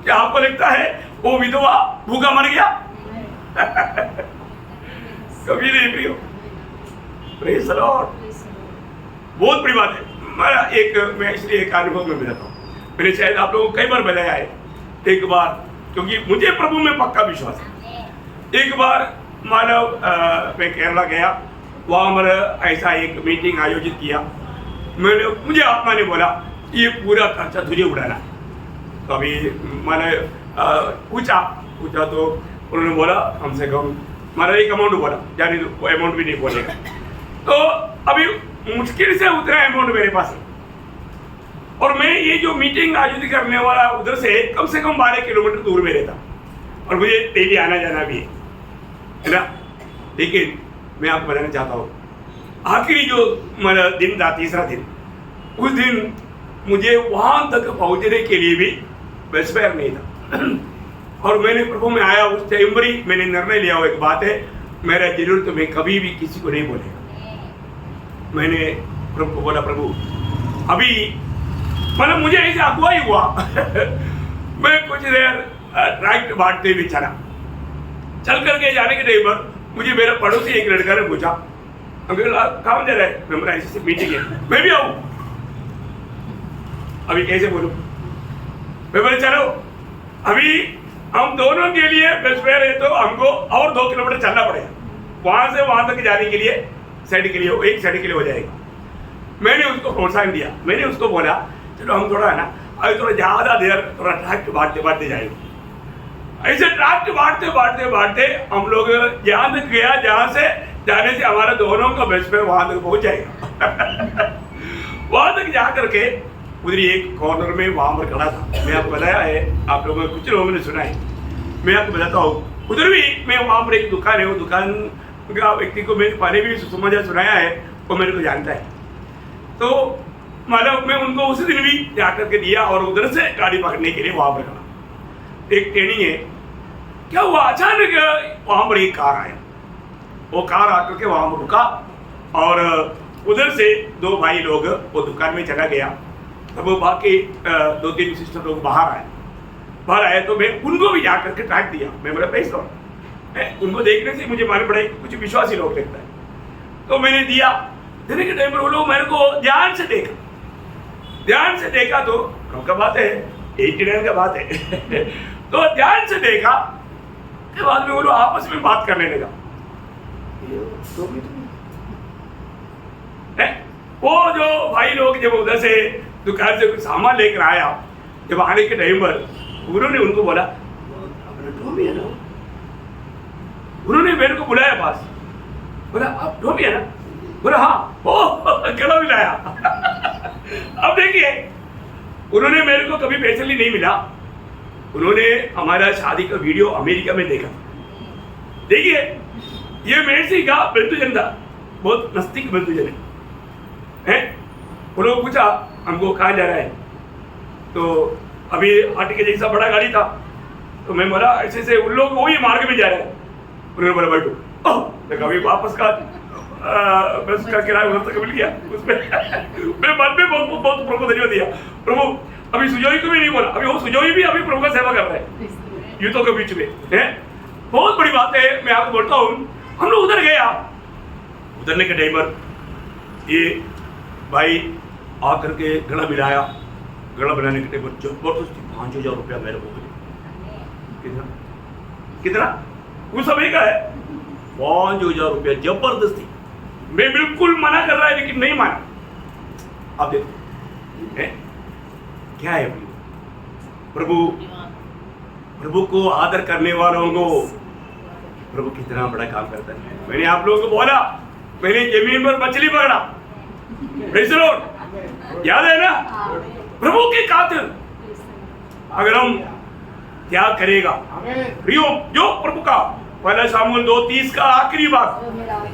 क्या आपको लगता है वो विधवा भूखा मर गया? कभी नहीं प्रियो। Praise the Lord. बहुत बड़ी बात है। मैं इसलिए एक अनुभव में बताता हूँ, मैंने शायद आप लोगों को कई बार बताया है। एक बार, क्योंकि मुझे प्रभु में पक्का विश्वास है, एक बार मानव मैं केरला गया, वहाँ हमारा ऐसा एक मीटिंग आयोजित किया। मुझे आत्मा ने बोला ये पूरा खर्चा तुझे उड़ाना। तो अभी मैंने पूछा तो उन्होंने बोला कम से कम हमारा एक अमाउंट बोला, यानी वो अमाउंट भी नहीं बोलेगा। तो अभी मुश्किल से उतना अमाउंट मेरे पास है, और मैं ये जो मीटिंग आयोजित करने वाला उधर से कम 12 किलोमीटर दूर में रहता, और मुझे डेली आना जाना भी है ना। लेकिन मैं आपको बताना चाहता हूँ, आखिरी जो मेरा दिन था, तीसरा दिन, उस दिन मुझे वहाँ तक पहुँचने के लिए भी बस फेयर नहीं था। और मैंने प्रभु में आया उस टाइम पर ही मैंने निर्णय लिया हुआ एक बात है, मेरा जरूरत मैं कभी भी किसी को नहीं बोलेगा। मैंने प्रभु को बोला, प्रभु अभी मतलब मुझे ऐसे अगुवाई हुआ मैं कुछ देर ट्रैक्ट बांटते हुए चल करके जाने के टाइम पर मुझे मेरा पड़ोसी एक लड़का ने पूछा, अंकल आप कहाँ जा रहे हैं? मैं बोला ऐसे मीटिंग है, मैं भी आऊँ। अभी कैसे बोलूँ? मैं बोले चलो अभी हम दोनों के लिए बस फेयर है तो हमको और 2 किलोमीटर चलना पड़ेगा, वहां से वहां तक जाने के लिए साइड के लिए एक साइड के लिए हो जाएगा। मैंने उसको प्रोत्साहन दिया, मैंने उसको बोला चलो हम थोड़ा है ना अभी थोड़ा ज़्यादा देर थोड़ा ट्रैक्ट बांटते जाएंगे। ऐसे ट्रैक्ट बांटते हम लोग यहाँ तक गया जहाँ से जाने से हमारा दोनों का बेस्ट फ्रेंड वहाँ तक पहुँच जाएगा। वहाँ तक जा करके उधर एक कॉर्नर में वहाँ पर खड़ा था। मैं आपको बताया है, आप लोगों ने कुछ लोगों ने सुना है, मैं आपको बताता हूँ। उधर भी मैं वहाँ पर एक दुकान है, वो दुकान का व्यक्ति को मैंने पहले भी समाचार सुनाया है, वो मेरे को जानता है। तो मतलब मैं उनको उसी दिन भी जा करके दिया और उधर से गाड़ी पकड़ने के लिए वहाँ पर खड़ा। एक ट्रेनिंग है, क्या हुआ अचानक वहाँ पर एक कार आया, वो कार आकर के वहाँ पर रुका और उधर से 2 भाई लोग वो दुकान में चला गया। तब वो बाकी 2-3 सिस्टर लोग बाहर आए तो मैं उनको भी जा करके ट्रैक दिया। मैं बोला पैसा उनको देखने से मुझे मालूम पड़ा कुछ विश्वासी लोग लगता है, तो मैंने दिया। देने के टाइम पर वो लोग मेरे को ध्यान से देखा तो कब का बात है, 89 का बात है तो ध्यान से देखा के बाद में वो लोग आपस में बात करने लगा। वो जो भाई लोग जब उधर से दुकान से कुछ सामान लेकर आया, जब आने के टाइम पर उन्होंने उनको बोला टोमी है ना, उन्होंने मेरे को बुलाया पास, बोला आप टोमी है ना, बोला हाँ, ओ गला मिलाया। अब देखिए उन्होंने मेरे को कभी पर्सनली नहीं मिला, उन्होंने हमारा शादी का वीडियो अमेरिका में देखा। देखिए ये मेरसी का बंधुजन था, बहुत नजदीक बंधुजन है। उन्होंने पूछा हमको कहाँ जा रहा है, तो अभी आटे के जैसा बड़ा गाड़ी था, तो मैं बोला ऐसे से उन लोग वही मार्ग में जा रहे हैं। उन्होंने बोला बैठो, तो कभी वापस का बस का किराया उधर तक मिल गया उसमें मैं मन में बहुत प्रभु धन्यवाद दिया। प्रभु अभी सुजोई को भी नहीं बोला, अभी वो सुजोई भी अभी प्रभु का सेवा कर रहा है यूथों के बीच में है। बहुत बड़ी बात है। मैं आपको बोलता हूँ, हम लोग उधर गया, उधरने के टाइम पर ये भाई आकर के गला मिलाया। गला मिलाने के टाइम पर जबरदस्ती 5,000 रुपया मेरे को मिले। कितना उस समय का है 5,000 रुपया जबरदस्ती। मैं बिल्कुल मना कर रहा है लेकिन नहीं माना। आप देखो क्या है प्रभु को आदर करने वालों को प्रभु कितना बड़ा काम करता है। मैंने आप लोगों को बोला, मैंने जमीन पर मछली पकड़ा, प्रेज़ द लॉर्ड, याद है ना। प्रभु के खातिर अगर हम त्याग करेगा, प्रियो जो प्रभु का 1 शामुएल 2:30 का आखिरी बात,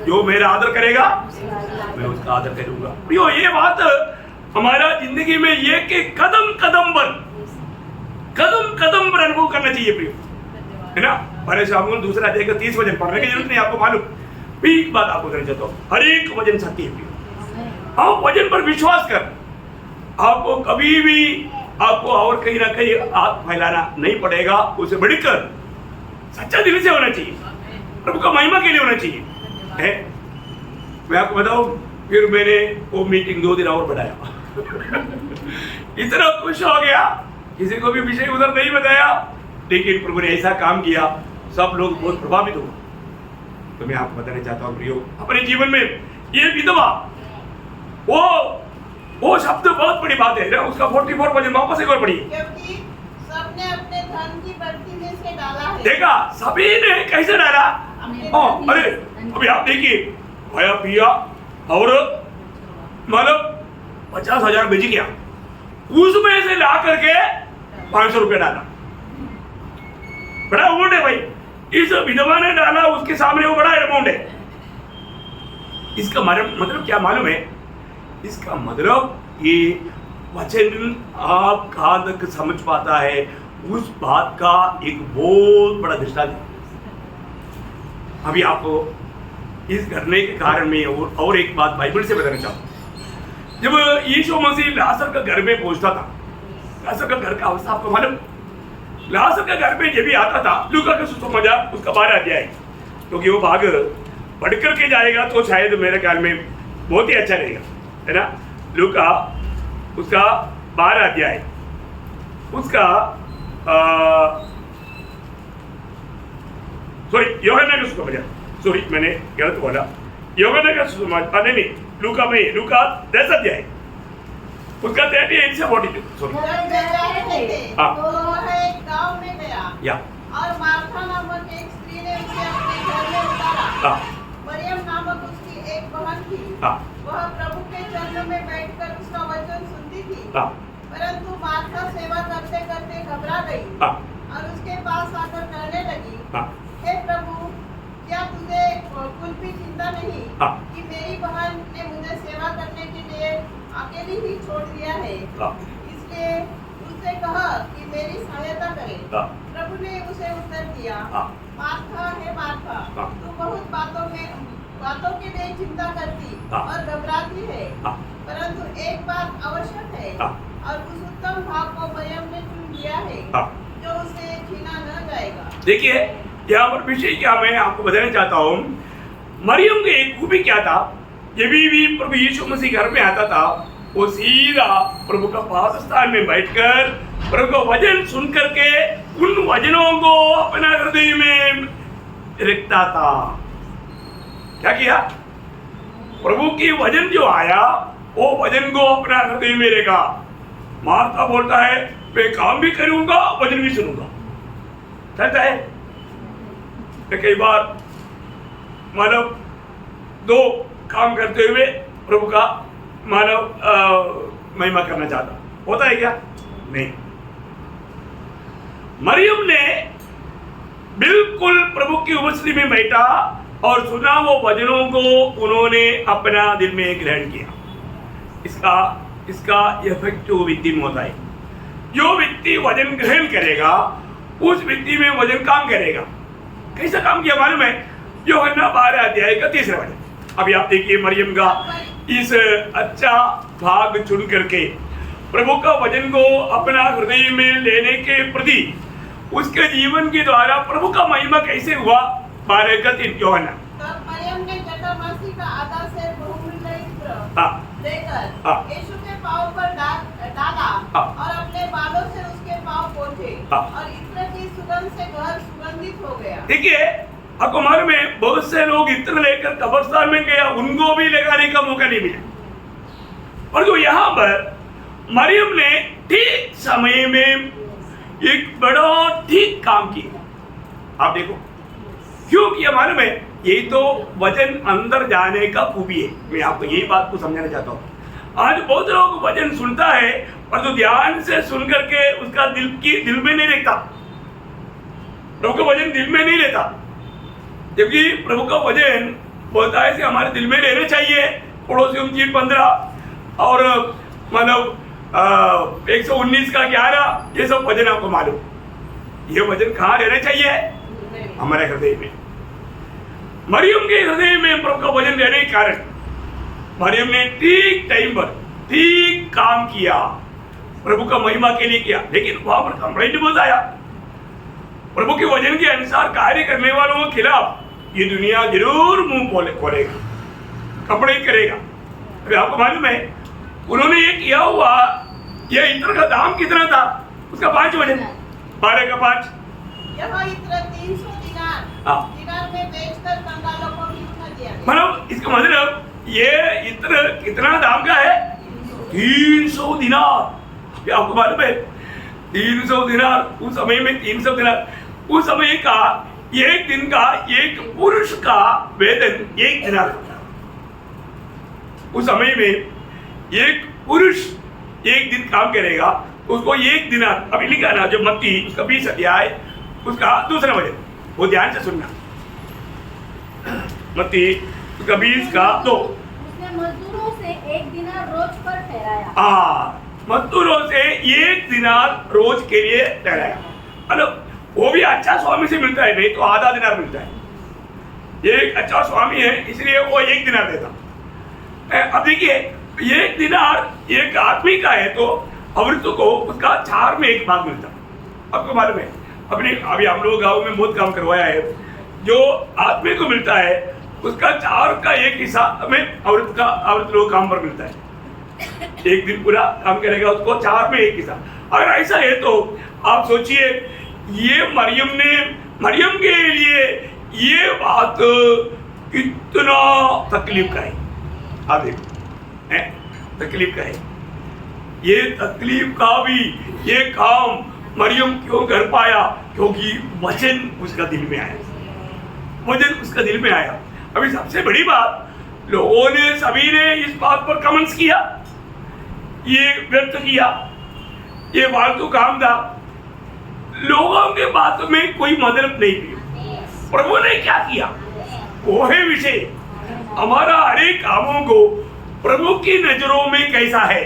जो मेरा आदर करेगा मैं उसका आदर करूंगा। प्रियो ये बात हमारा जिंदगी में ये कि कदम कदम पर अनुभव करना चाहिए प्रियो, है ना। 1 शामुएल 2 अध्याय का 30 वचन पढ़ने की जरूरत नहीं, आपको मालूम। भी एक बात आपको कहना चाहता हूँ, हर एक वजन सत्य है। आप वजन पर विश्वास कर, आपको कभी भी आपको और कहीं ना कहीं हाथ फैलाना नहीं पड़ेगा। उसे बढ़कर सच्चा दिल से होना चाहिए, प्रभु का महिमा के लिए होना चाहिए है। मैं आपको बताऊं, फिर मैंने वो मीटिंग 2 दिन और बढ़ाया इतना खुश हो गया, किसी को भी विषय उधर नहीं बताया, लेकिन प्रभु ने ऐसा काम किया, सब लोग बहुत प्रभावित हुए। तो मैं आपको बताना चाहता हूँ प्रियो, अपने जीवन में ये विधवा, वो शब्द बहुत बड़ी बात है ना। उसका 44 वजन वापस एक और पढ़िए, क्योंकि सबने अपने धन की बढ़ती में से डाला है। देखा सभी ने कैसे डाला? अरे अभी आप देखिए, खाया पिया और मतलब 50,000 बेच गया, उसमें से ला करके 500 रुपया डाला। बड़ा अमाउंट है भाई, इस विधवा ने डाला, उसके सामने वो बड़ा अमाउंट है। इसका मतलब क्या मालूम है? इसका मतलब ये वचन आप कहाँ तक समझ पाता है, उस बात का एक बहुत बड़ा दृष्टांत है। अभी आपको इस करने के कारण में और एक बात बाइबल से बताना चाहूँ। जब यीशु मसीह लाजर का घर में पहुंचता था, लाजर का घर का अवस्था आपको मालूम? लाजर का घर में जब भी आता था, लूका का सुसमाचार उसका 12 अध्याय, क्योंकि वो भाग पढ़ करके जाएगा तो शायद मेरे ख्याल में बहुत ही अच्छा रहेगा, है ना। लूका उसका 12 अध्याय, उसका यूहन्ना का सुसमाचार, सॉरी मैंने गलत बोला, यूहन्ना का सुसमाचार नहीं, लूका में, लूका 10 अध्याय उसका 38 से 42, सॉरी। तो वह एक गांव में गया या और मार्था नामक एक स्त्री ने उसे अपने घर में उतारा। मरियम नामक उसकी एक बहन थी, वह प्रभु के चरणों में बैठकर उसका वचन सुनती थी। परंतु मार्था सेवा करते करते घबरा गई और उसके पास आकर कहने लगी, हे प्रभु, क्या तुझे कुछ भी चिंता नहीं कि मेरी बहन ने मुझे सेवा करने के लिए अकेली ही छोड़ दिया है? इसलिए उससे कहा कि मेरी सहायता करे। प्रभु ने उसे उत्तर दिया, मार्था है मार्था, तू बहुत बातों के लिए चिंता करती और घबराती है, परंतु एक बात आवश्यक है और उस उत्तम भाग को मरियम ने चुन लिया है जो उसे छीना न जाएगा। देखिए यहाँ पर विषय क्या मैं आपको बताना चाहता हूँ। मरियम की एक खूबी क्या था, जब भी प्रभु यीशु मसीह घर में आता था, वो सीधा प्रभु का पास स्थान में बैठकर प्रभु का वचन सुन करके उन वचनों को अपना हृदय में रखता था। क्या किया? प्रभु की वचन जो आया, वो वचन को अपना हृदय में रखा। मार्था बोलता है, मैं काम भी करूंगा, वचन भी सुनूंगा, कहता है। कई बार मानव 2 काम करते हुए प्रभु का मानव महिमा करना चाहता होता है क्या? नहीं। मरियम ने बिल्कुल प्रभु की उपस्थिति में बैठा और सुना वो वचनों को उन्होंने अपना दिल में ग्रहण किया। इसका इफेक्ट जो व्यक्ति में होता है, जो व्यक्ति वचन ग्रहण करेगा उस व्यक्ति में वचन काम करेगा। कैसा काम किया मालूम है? यूहन्ना 12 अध्याय का 3रा वचन। अभी आप देखिए, मरियम का इस अच्छा भाग चुन करके प्रभु का वचन को अपना हृदय में लेने के प्रति उसके जीवन के द्वारा प्रभु का महिमा कैसे हुआ। 12 का 3 यूहन्ना। तब मरियम ने जटामासी का आधा सेर बहुमूल्य इत्र लेकर यीशु के पांव पर डाला और अपने बालों से उसके पांव पोंछे और इत्र की सुगंध से घर सुगंधित हो गया। देखिए, आपको मालूम है बहुत से लोग इत्र लेकर कब्रिस्तान में गया, उनको भी लगाने का मौका नहीं मिला, और जो यहाँ पर मरियम ने ठीक समय में एक बड़ा ठीक काम किया। आप देखो क्यों किया मालूम है? यही तो वचन अंदर जाने का खूबी है। मैं आपको यही बात को समझाना चाहता हूँ। आज बहुत लोग वचन सुनता है और जो ध्यान से सुन करके उसका दिल में नहीं रहता, प्रभु का वचन दिल में नहीं रहता, जबकि प्रभु का वचन बोलता है कि हमारे दिल में रहना चाहिए। पड़ोसियों 3:15 और मतलब 119 का 11, ये सब वचन आपको मालूम। ये वचन कहाँ रहना चाहिए? हमारे हृदय में। मरियम के हृदय में प्रभु का वचन रहने के कारण मरियम ने ठीक टाइम पर ठीक काम किया, प्रभु का महिमा के लिए किया। लेकिन वहां पर कंप्लेंट बहुत आया, प्रभु के वचन के अनुसार कार्य करने वालों के खिलाफ ये दुनिया जरूर मुंह खोलेगा, कंप्लेंट करेगा। अभी आपको मालूम है उन्होंने ये किया हुआ, ये इत्र का दाम कितना था? उसका 5 वजन, 12 का 5। यह इत्र 300 दिनार में बेचकर कंगालों को भिक्षा दिया। मतलब इसका मतलब ये इत्र कितना दाम का है? 300 दिनार। क्या आपको मालूम है 300 दिनार? उस समय में 300 दिनार, उस समय का एक दिन का एक पुरुष का वेतन 1 दिनार था। उस समय में एक पुरुष 1 दिन काम करेगा, उसको 1 दिनार। अभी लिखा ना जो मत्ती उसका 20 अध्याय उसका दूसरा वचन, वो ध्यान से सुनना। मत्ती उसका 20 का 2। उसने मजदूरों से 1 दिनार रोज पर ठहराया। मजदूरों से 1 दिनार रोज के लिए ठहराया। मतलब वो भी अच्छा स्वामी से मिलता है, नहीं तो आधा दिनार मिलता है। एक अच्छा स्वामी है इसलिए वो 1 दिनार देता। अब देखिए 1 दिनार एक आदमी का है तो अमृत को उसका 4 में 1 भाग मिलता। आपको मालूम है अभी हम लोग गाँव में बहुत काम करवाया है, जो आदमी को मिलता है उसका 4 का 1 हिस्सा हमें अमृत लोग काम पर मिलता है। 1 दिन पूरा काम करेगा उसको 4 में 1 हिस्सा। अगर ऐसा है तो आप सोचिए ये मरियम के लिए ये बात कितना तकलीफ का है। आप देखो तकलीफ का है, ये तकलीफ का भी ये काम मरियम क्यों कर पाया? क्योंकि वचन उसका दिल में आया, वचन उसका दिल में आया। अभी सबसे बड़ी बात, लोगों ने सभी ने इस बात पर कमेंट्स किया, ये व्यक्त किया, ये फालतू काम था, लोगों के बातों में कोई मतलब नहीं थी। प्रभु ने क्या किया वो है विषय। हमारा हर एक कामों को प्रभु की नजरों में कैसा है,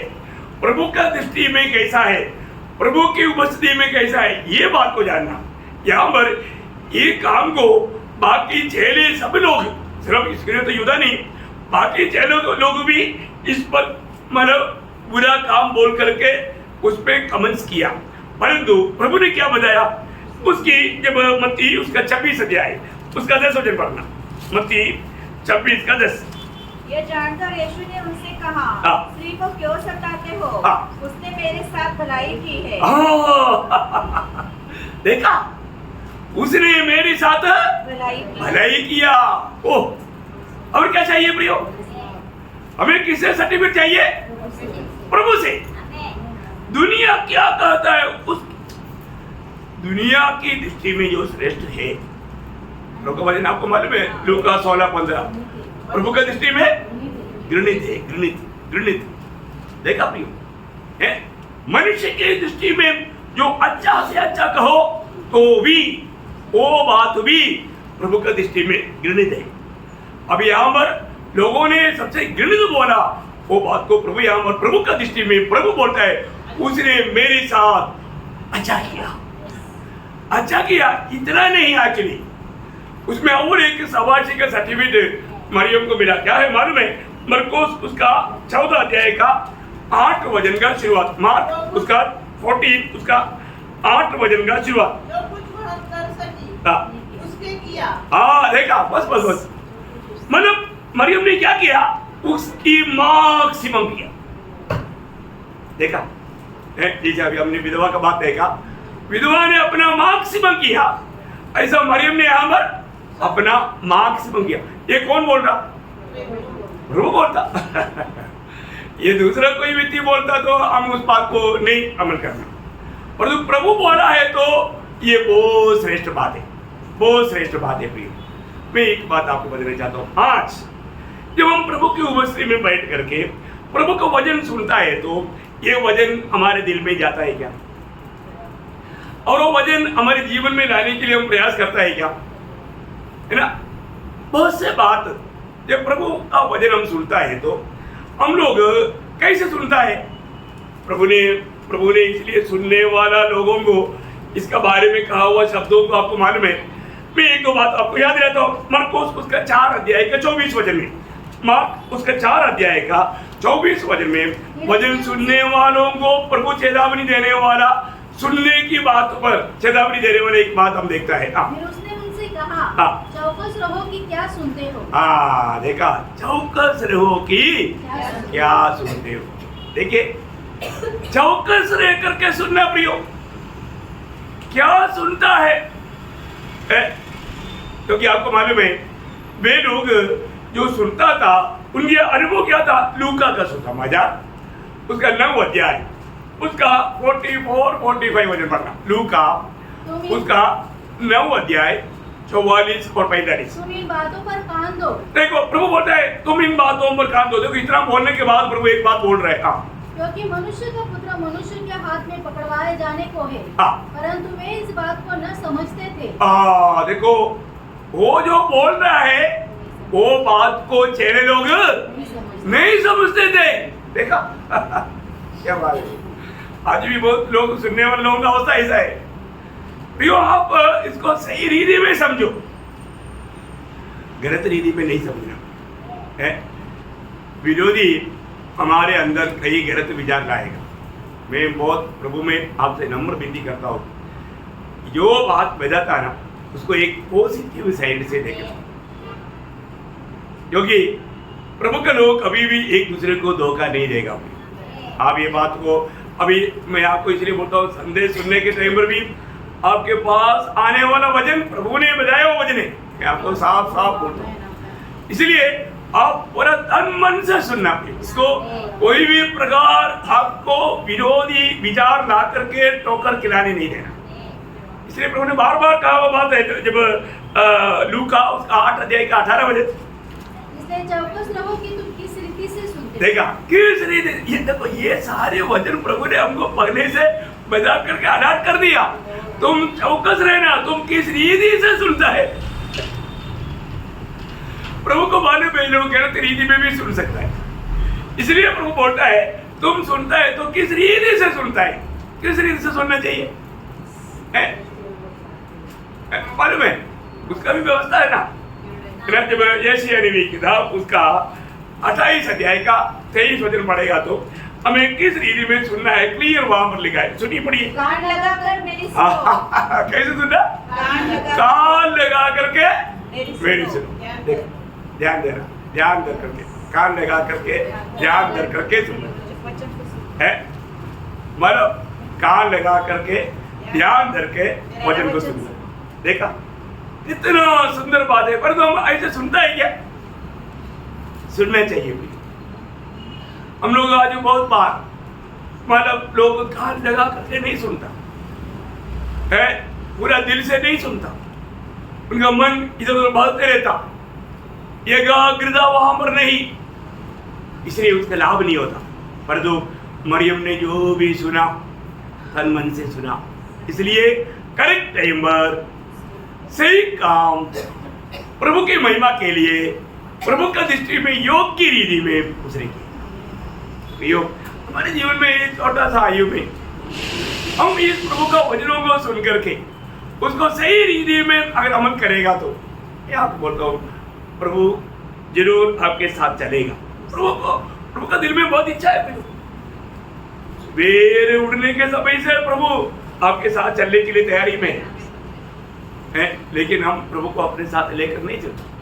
प्रभु का दृष्टि में कैसा है, प्रभु की उपस्थिति में कैसा है, ये बात को जानना। यहाँ पर ये काम को बाकी चेले सब लोग, सिर्फ इसके तो युदा नहीं, बाकी चेले लोग भी इस पर मतलब बुरा काम बोल करके उस पर कमेंट्स किया। परंतु प्रभु ने क्या बताया उसकी, जब मत्ती उसका 26 अध्याय उसका 10 वचन पढ़ना, मत्ती 26 का 10। ये जानकर यीशु ने उनसे कहा, स्त्री को क्यों सताते हो? उसने मेरे साथ भलाई की है। देखा, उसने मेरे साथ भलाई किया। ओह, और क्या चाहिए प्रियो? हमें किससे सर्टिफिकेट चाहिए? प्रभु से। दुनिया क्या कहता है उस दुनिया की दृष्टि में जो श्रेष्ठ है, लोग वचन आपको मालूम है लूका 16:15, प्रभु की दृष्टि में घृणित है, घृणित। देखा प्रियो है, मनुष्य की दृष्टि में जो अच्छा से अच्छा कहो तो भी वो बात भी प्रभु की दृष्टि में घृणित है। अब यहाँ पर लोगों ने सबसे घृणित बोला, वो बात को प्रभु यहाँ पर प्रभु की दृष्टि में प्रभु बोलता है उसने मेरे साथ अच्छा किया। इतना नहीं एक्चुअली, उसमें और एक शाबाशी का सर्टिफिकेट मरियम को मिला। क्या है मालूम है? मरकोस उसका 14 अध्याय का 8 वचन का शुरुआत, मार्क उसका 14 उसका 8 वचन का शुरुआत। जो कुछ वह कर सकी उसके किया। देखा, बस मतलब मरियम ने क्या किया? उसकी मैक्सिमम किया। देखा जैसे अभी हमने विधवा का बात देखा, विधवा ने अपना मैक्सिमम किया, ऐसा मरियम ने यहाँ पर अपना मैक्सिमम किया। ये कौन बोल रहा? प्रभु बोलता। ये दूसरा कोई व्यक्ति बोलता तो हम उस बात को नहीं अमल करना, परंतु प्रभु बोला है तो ये बहुत श्रेष्ठ बात है, बहुत श्रेष्ठ बात है। प्रिय, मैं एक बात आपको बताना चाहता हूँ। आज जब हम प्रभु की उपस्थिति में बैठ करके प्रभु का वचन सुनता है तो ये वचन हमारे दिल में जाता है क्या? और वो वचन हमारे जीवन में लाने के लिए हम प्रयास करता है क्या? है ना? बहुत से बात जब प्रभु का वचन हम सुनता है तो हम लोग कैसे सुनता है? प्रभु ने इसलिए सुनने वाला लोगों को इसका बारे में कहा हुआ शब्दों को आपको मालूम है, मैं एक दो बात आपको याद रहता हूँ। मरकुस उसका 4 अध्याय का 24 वचन में, मार्क उसका 4 अध्याय का 24 वचन में, वचन सुनने वालों को प्रभु चेतावनी देने वाला, सुनने की बात पर चेतावनी देने वाला एक बात हम देखता है। फिर उसने उनसे कहा, चौकस रहो कि क्या सुनते हो। देखा, चौकस रहो कि क्या सुनते हो। देखिए, चौकस रह करके सुनना प्रियो, क्या सुनता है, क्योंकि आपको मालूम है वे लोग जो सुनता था उनके अनुभव क्या था। लूका का सुसमाचार उसका 9 अध्याय उसका 44-45 वचन पढ़ना। लूका उसका 9 अध्याय 44 और 45। तुम इन बातों पर कान दो। देखो प्रभु बोलता है तुम इन बातों पर कान दो। देखो इतना बोलने के बाद प्रभु एक बात बोल रहे हैं, क्योंकि मनुष्य का पुत्र मनुष्य के हाथ में पकड़वाए जाने को है, परंतु वे इस बात को न समझते थे। देखो वो जो बोल रहा है वो बात को चेले लोग नहीं समझते थे। देखा क्या बात है। आज भी बहुत लोग, सुनने वाले लोगों का अवस्था ऐसा है। प्रियो, आप इसको सही रीति में समझो, गलत रीति में नहीं समझना है। विरोधी हमारे अंदर कई गलत विचार लाएगा। मैं बहुत प्रभु में आपसे नम्र विनती करता हूँ, जो बात बजाता ना उसको एक पॉजिटिव साइड से देखें, क्योंकि प्रभु के लोग कभी भी एक दूसरे को धोखा नहीं देगा। आप ये बात को, अभी मैं आपको इसलिए बोलता हूँ, संदेश सुनने के टाइम पर भी आपके पास आने वाला वचन प्रभु ने बताया वो वचन है, मैं आपको साफ साफ बोलता हूँ। इसलिए आप पूरा तन मन से सुनना। इसको कोई भी प्रकार आपको विरोधी विचार ला करके टोकर खिलाने नहीं देना। इसलिए प्रभु ने बार बार कहा वो बात है, जब लूका उसका 8 अध्याय का 18 वचन, इसलिए चौकस रहो कि तुम किस रीति से सुनते। देखा किस रीति, ये देखो ये सारे वचन प्रभु ने हमको पहले से बजा करके अलाट कर दिया। तुम चौकस रहना, तुम किस रीति से सुनता है। प्रभु को मालूम है लोग गलत रीति में भी सुन सकता है, इसलिए प्रभु बोलता है तुम सुनता है तो किस रीति से सुनता है, किस रीति से सुनना चाहिए मालूम है, उसका भी व्यवस्था है ना। जब यशायाह नबी की किताब उसका 28 अध्याय का 23 वचन पढ़ेगा तो हमें किस रीति में सुनना है, क्लियर वहां पर लिखा है। सुनिए पढ़िए। कान लगाकर मेरी सुनो। कैसे सुनना? कान लगा करके मेरी सुनो। देखो ध्यान देना, ध्यान दे करके, कान लगा करके ध्यान दे करके सुनना है। मतलब कान लगा करके ध्यान दे के वचन को सुनना। देखा इतना सुंदर बात है, पर तो हम ऐसे सुनता है क्या? सुनना चाहिए भी। हम लोग आज बहुत बार मतलब लोग कान लगा करके नहीं सुनता है, पूरा दिल से नहीं सुनता, उनका मन इधर उधर भागते रहता, एकाग्रता वहां पर नहीं, इसलिए उसका लाभ नहीं होता। पर तो मरियम ने जो भी सुना तन मन से सुना, इसलिए करेक्ट टाइम पर सही काम प्रभु की महिमा के लिए, प्रभु का दृष्टि में योग की रीति में उसने किया। योग हमारे जीवन में एक छोटा सा आयु में हम इस प्रभु का वचनों को सुन करके उसको सही रीति में अगर अमल करेगा तो मैं आपको बोलता हूँ प्रभु जरूर आपके साथ चलेगा। प्रभु का दिल में बहुत इच्छा है, सवेरे उठने के समय से प्रभु आपके साथ चलने के लिए तैयारी में है, लेकिन हम प्रभु को अपने साथ लेकर नहीं चलते।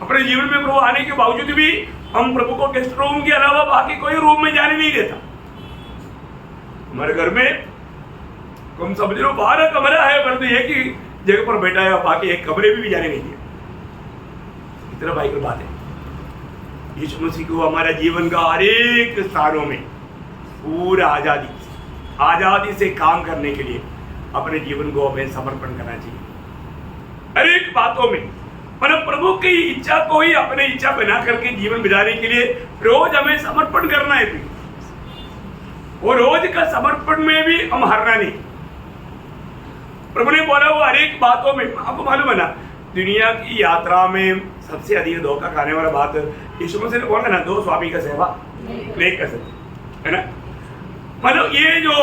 अपने जीवन में प्रभु आने के बावजूद भी हम प्रभु को गेस्ट रूम के अलावा बाकी कोई रूम में जाने नहीं देता। हमारे घर में तुम समझ लो 12 कमरा है, परंतु एक ही जगह पर बैठा है, बाकी एक कमरे में भी जाने नहीं दिया। इतना भाई की बात है। यीशु मसीह को हमारा जीवन का हर एक स्थानों में पूरा आजादी से काम करने के लिए अपने जीवन को हमें समर्पण करना चाहिए। हर एक बातों में मतलब प्रभु की इच्छा को ही अपने इच्छा बना करके जीवन बिताने के लिए रोज हमें समर्पण करना है भी। वो रोज का समर्पण में भी हम हारना नहीं। प्रभु ने बोला वो हर एक बातों में, आपको मालूम है ना, दुनिया की यात्रा में सबसे अधिक धोखा खाने वाला बात यीशु मसीह ने बोला ना, 2 स्वामी का सेवा नहीं कर सकते, है ना। मतलब ये जो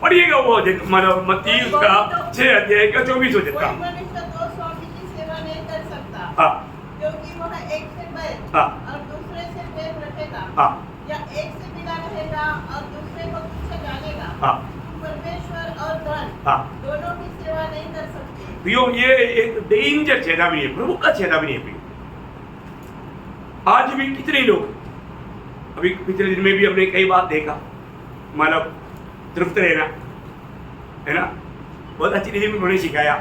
पढ़िएगा वो मतलब मत्ती उसका 6 अध्याय का 24 कोई का। मनुष्य दो स्वामी की सेवा नहीं कर सकता, हाँ क्योंकि वह एक से बैर हाँ और दूसरे से प्रेम रखेगा, हाँ या एक से बिना रहेगा और दूसरे को तुच्छ जानेगा। हाँ परमेश्वर और धन हाँ। दोनों की सेवा नहीं कर सकते। प्रियो ये एक डेंजर चेतावनी है, प्रभु का चेतावनी है प्रियो। आज भी कितने लोग, अभी पिछले दिन में भी हमने कई बात देखा, मतलब तृप्त रहना है ना, बहुत अच्छी रीति में उन्होंने सिखाया।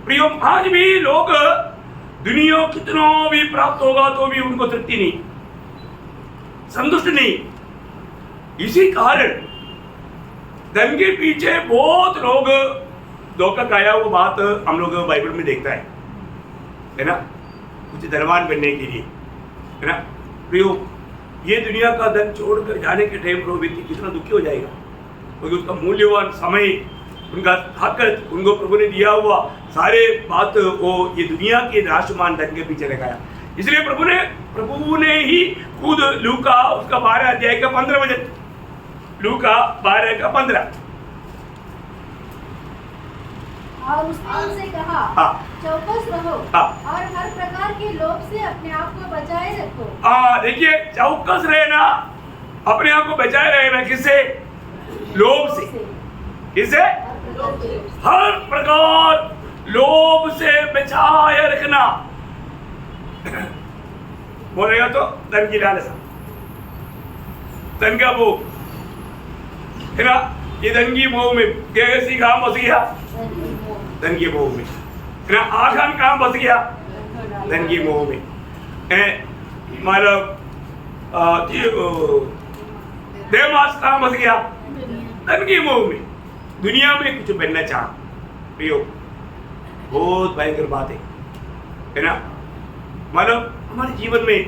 प्रियो आज भी लोग दुनिया कितना भी प्राप्त होगा तो भी उनको तृप्ति नहीं, संतुष्ट नहीं। इसी कारण धन के पीछे बहुत लोग धोखा खाया, वो बात हम लोग बाइबल में देखता है ना, कुछ धनवान बनने के लिए, है ना प्रियो। ये दुनिया का धन छोड़कर जाने के टाइम पर व्यक्ति कितना दुखी हो जाएगा, क्योंकि उसका मूल्यवान समय, उनका ताकत, उनको प्रभु ने दिया हुआ सारे बात वो ये दुनिया के नाशमान धन के पीछे लगाया। इसलिए प्रभु ने ही खुद लूका उसका 12 अध्याय का 15 वचन, लूका 12 का 15, और उसने उनसे कहा, हाँ चौकस रहो हाँ और हर प्रकार के लोभ से अपने आप को बचाए रखो। देखिए चौकस रहना, अपने आप को बचाए रहना, किससे? लोभ से। किससे? हर प्रकार लोभ से बचाए रखना। बोलेगा तो धन की लालसा, धन का भोग है ना, ये धन की मोह में कैसी काम बस गया, धन की मोह में है ना। आखान काम बस गया धन की मोह में, मतलब देवास काम बस गया धन की मोह में। दुनिया में कुछ बनना चाह प्रियो, बहुत भयंकर बात है ना, मतलब हमारे जीवन में।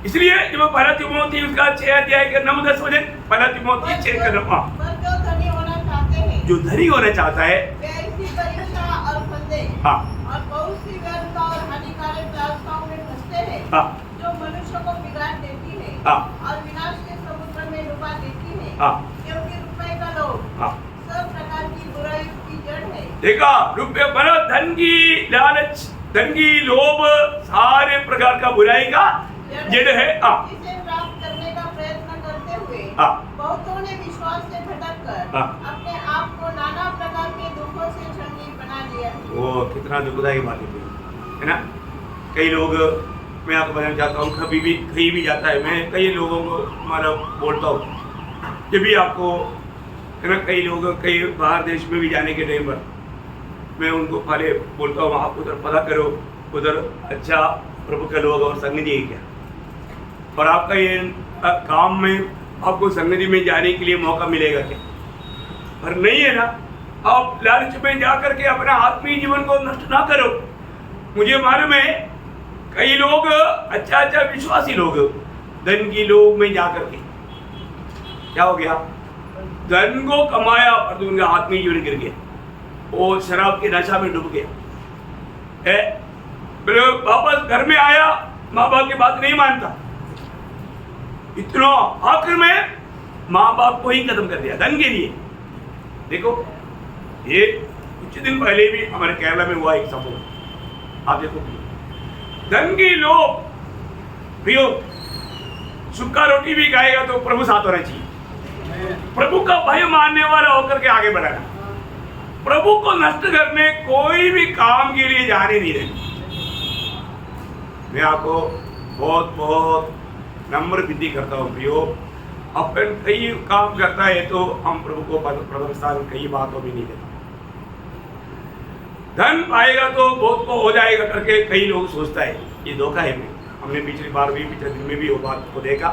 इसलिए जब पहला तिमोथी उसका 6 अध्याय का 9-10 वचन, पहला तिमोथी 6 का 9, पर जो धनी होना चाहते हैं, जो धनी होना चाहता है, वे ऐसी परीक्षा और फंदे हाँ और बहुत सी व्यर्थता और हानिकारक लालसाओं में फंसते हैं, हाँ जो मनुष्य को बिगाड़ देती है हाँ और विनाश के समुद्र में डुबा देती है। हाँ क्योंकि रुपए का लोभ हाँ सब प्रकार की बुराई की जड़ है। देखा, रुपये मतलब धन की लालच, धन की लोभ सारे प्रकार का बुराई का जड़ है। इसे प्राप्त करने का प्रयत्न करते हुए बहुतों ने विश्वास से भटककर अपने आप को नाना प्रकार के दुखों से छलनी बना लिया है। वो कितना दुखदायी बात है ना। कई लोग, मैं आपको बताना चाहता हूँ, कभी भी कहीं भी जाता है, मैं कई लोगों को मतलब बोलता हूँ कि भी आपको है ना, कई लोग कई बाहर देश में भी जाने के टाइम पर मैं उनको पहले बोलता हूँ आप उधर पता करो, उधर अच्छा प्रभु के लोग और संगति है क्या, और आपका ये काम में आपको संगति में जाने के लिए मौका मिलेगा क्या, पर नहीं है ना। आप लालच में जा करके अपना आत्मीय जीवन को नष्ट ना करो। मुझे मालूम है कई लोग अच्छा विश्वासी लोग धन की लोभ में जा करके क्या हो गया, धन को कमाया और उनका आत्मीय जीवन गिर गया, वो शराब की नशा में डूब गया है। फिर वापस घर में आया, माँ बाप की बात नहीं मानता, इतना आखिर में माँ बाप को ही खत्म कर दिया धन के लिए। देखो ये कुछ दिन पहले भी हमारे केरला में हुआ एक संभव, आप देखो धन की लोभ। प्रियो सूखा रोटी भी खाएगा तो प्रभु साथ होना चाहिए, प्रभु का भय मानने वाला होकर के आगे बढ़ाना, प्रभु को नष्ट करने कोई भी काम के लिए जाने नहीं देना। मैं आपको बहुत बहुत नम्र विनती करता हूँ प्रियो, अपन कई काम करता है तो हम प्रभु को प्रथम स्थान कई बातों में नहीं देता। धन पाएगा तो बहुत को हो जाएगा करके कई लोग सोचता है, ये धोखा है। हमने पिछली बार भी पिछले दिन में भी वो बात को देखा।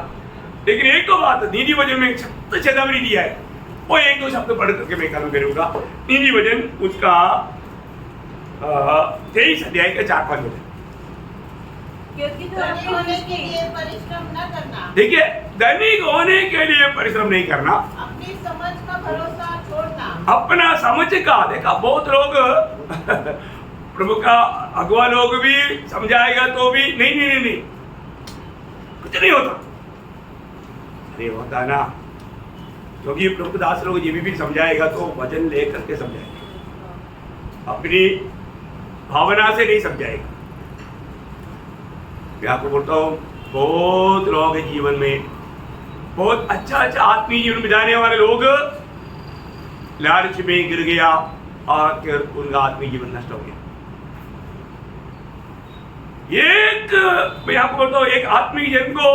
लेकिन एक तो बात नीति वचन में एक शब्द चेतावनी दिया है, वो एक दो शब्द पढ़ करके मैं खत्म करूंगा। नीति वचन उसका 23 अध्याय का 4-5 वचन। क्योंकि तो धनी होने के लिए परिश्रम न करना, देखिए धनिक होने के लिए परिश्रम नहीं करना, अपनी समझ का भरोसा छोड़ना, अपना समझ का। देखा बहुत लोग प्रभु का अगवा लोग भी समझाएगा तो भी नहीं कुछ नहीं होता। अरे होता ना, क्योंकि प्रभु दास लोग ये भी समझाएगा तो वचन लेकर के समझाएगा, अपनी भावना से नहीं समझाएगा। मैं आपको बोलता हूँ बहुत लोगों के जीवन में बहुत अच्छा आत्मीय जीवन बिताने वाले लोग लालच में गिर गया और फिर उनका आत्मीय जीवन नष्ट हो गया। एक मैं आपको बोलता हूँ एक आत्मीय जीवन को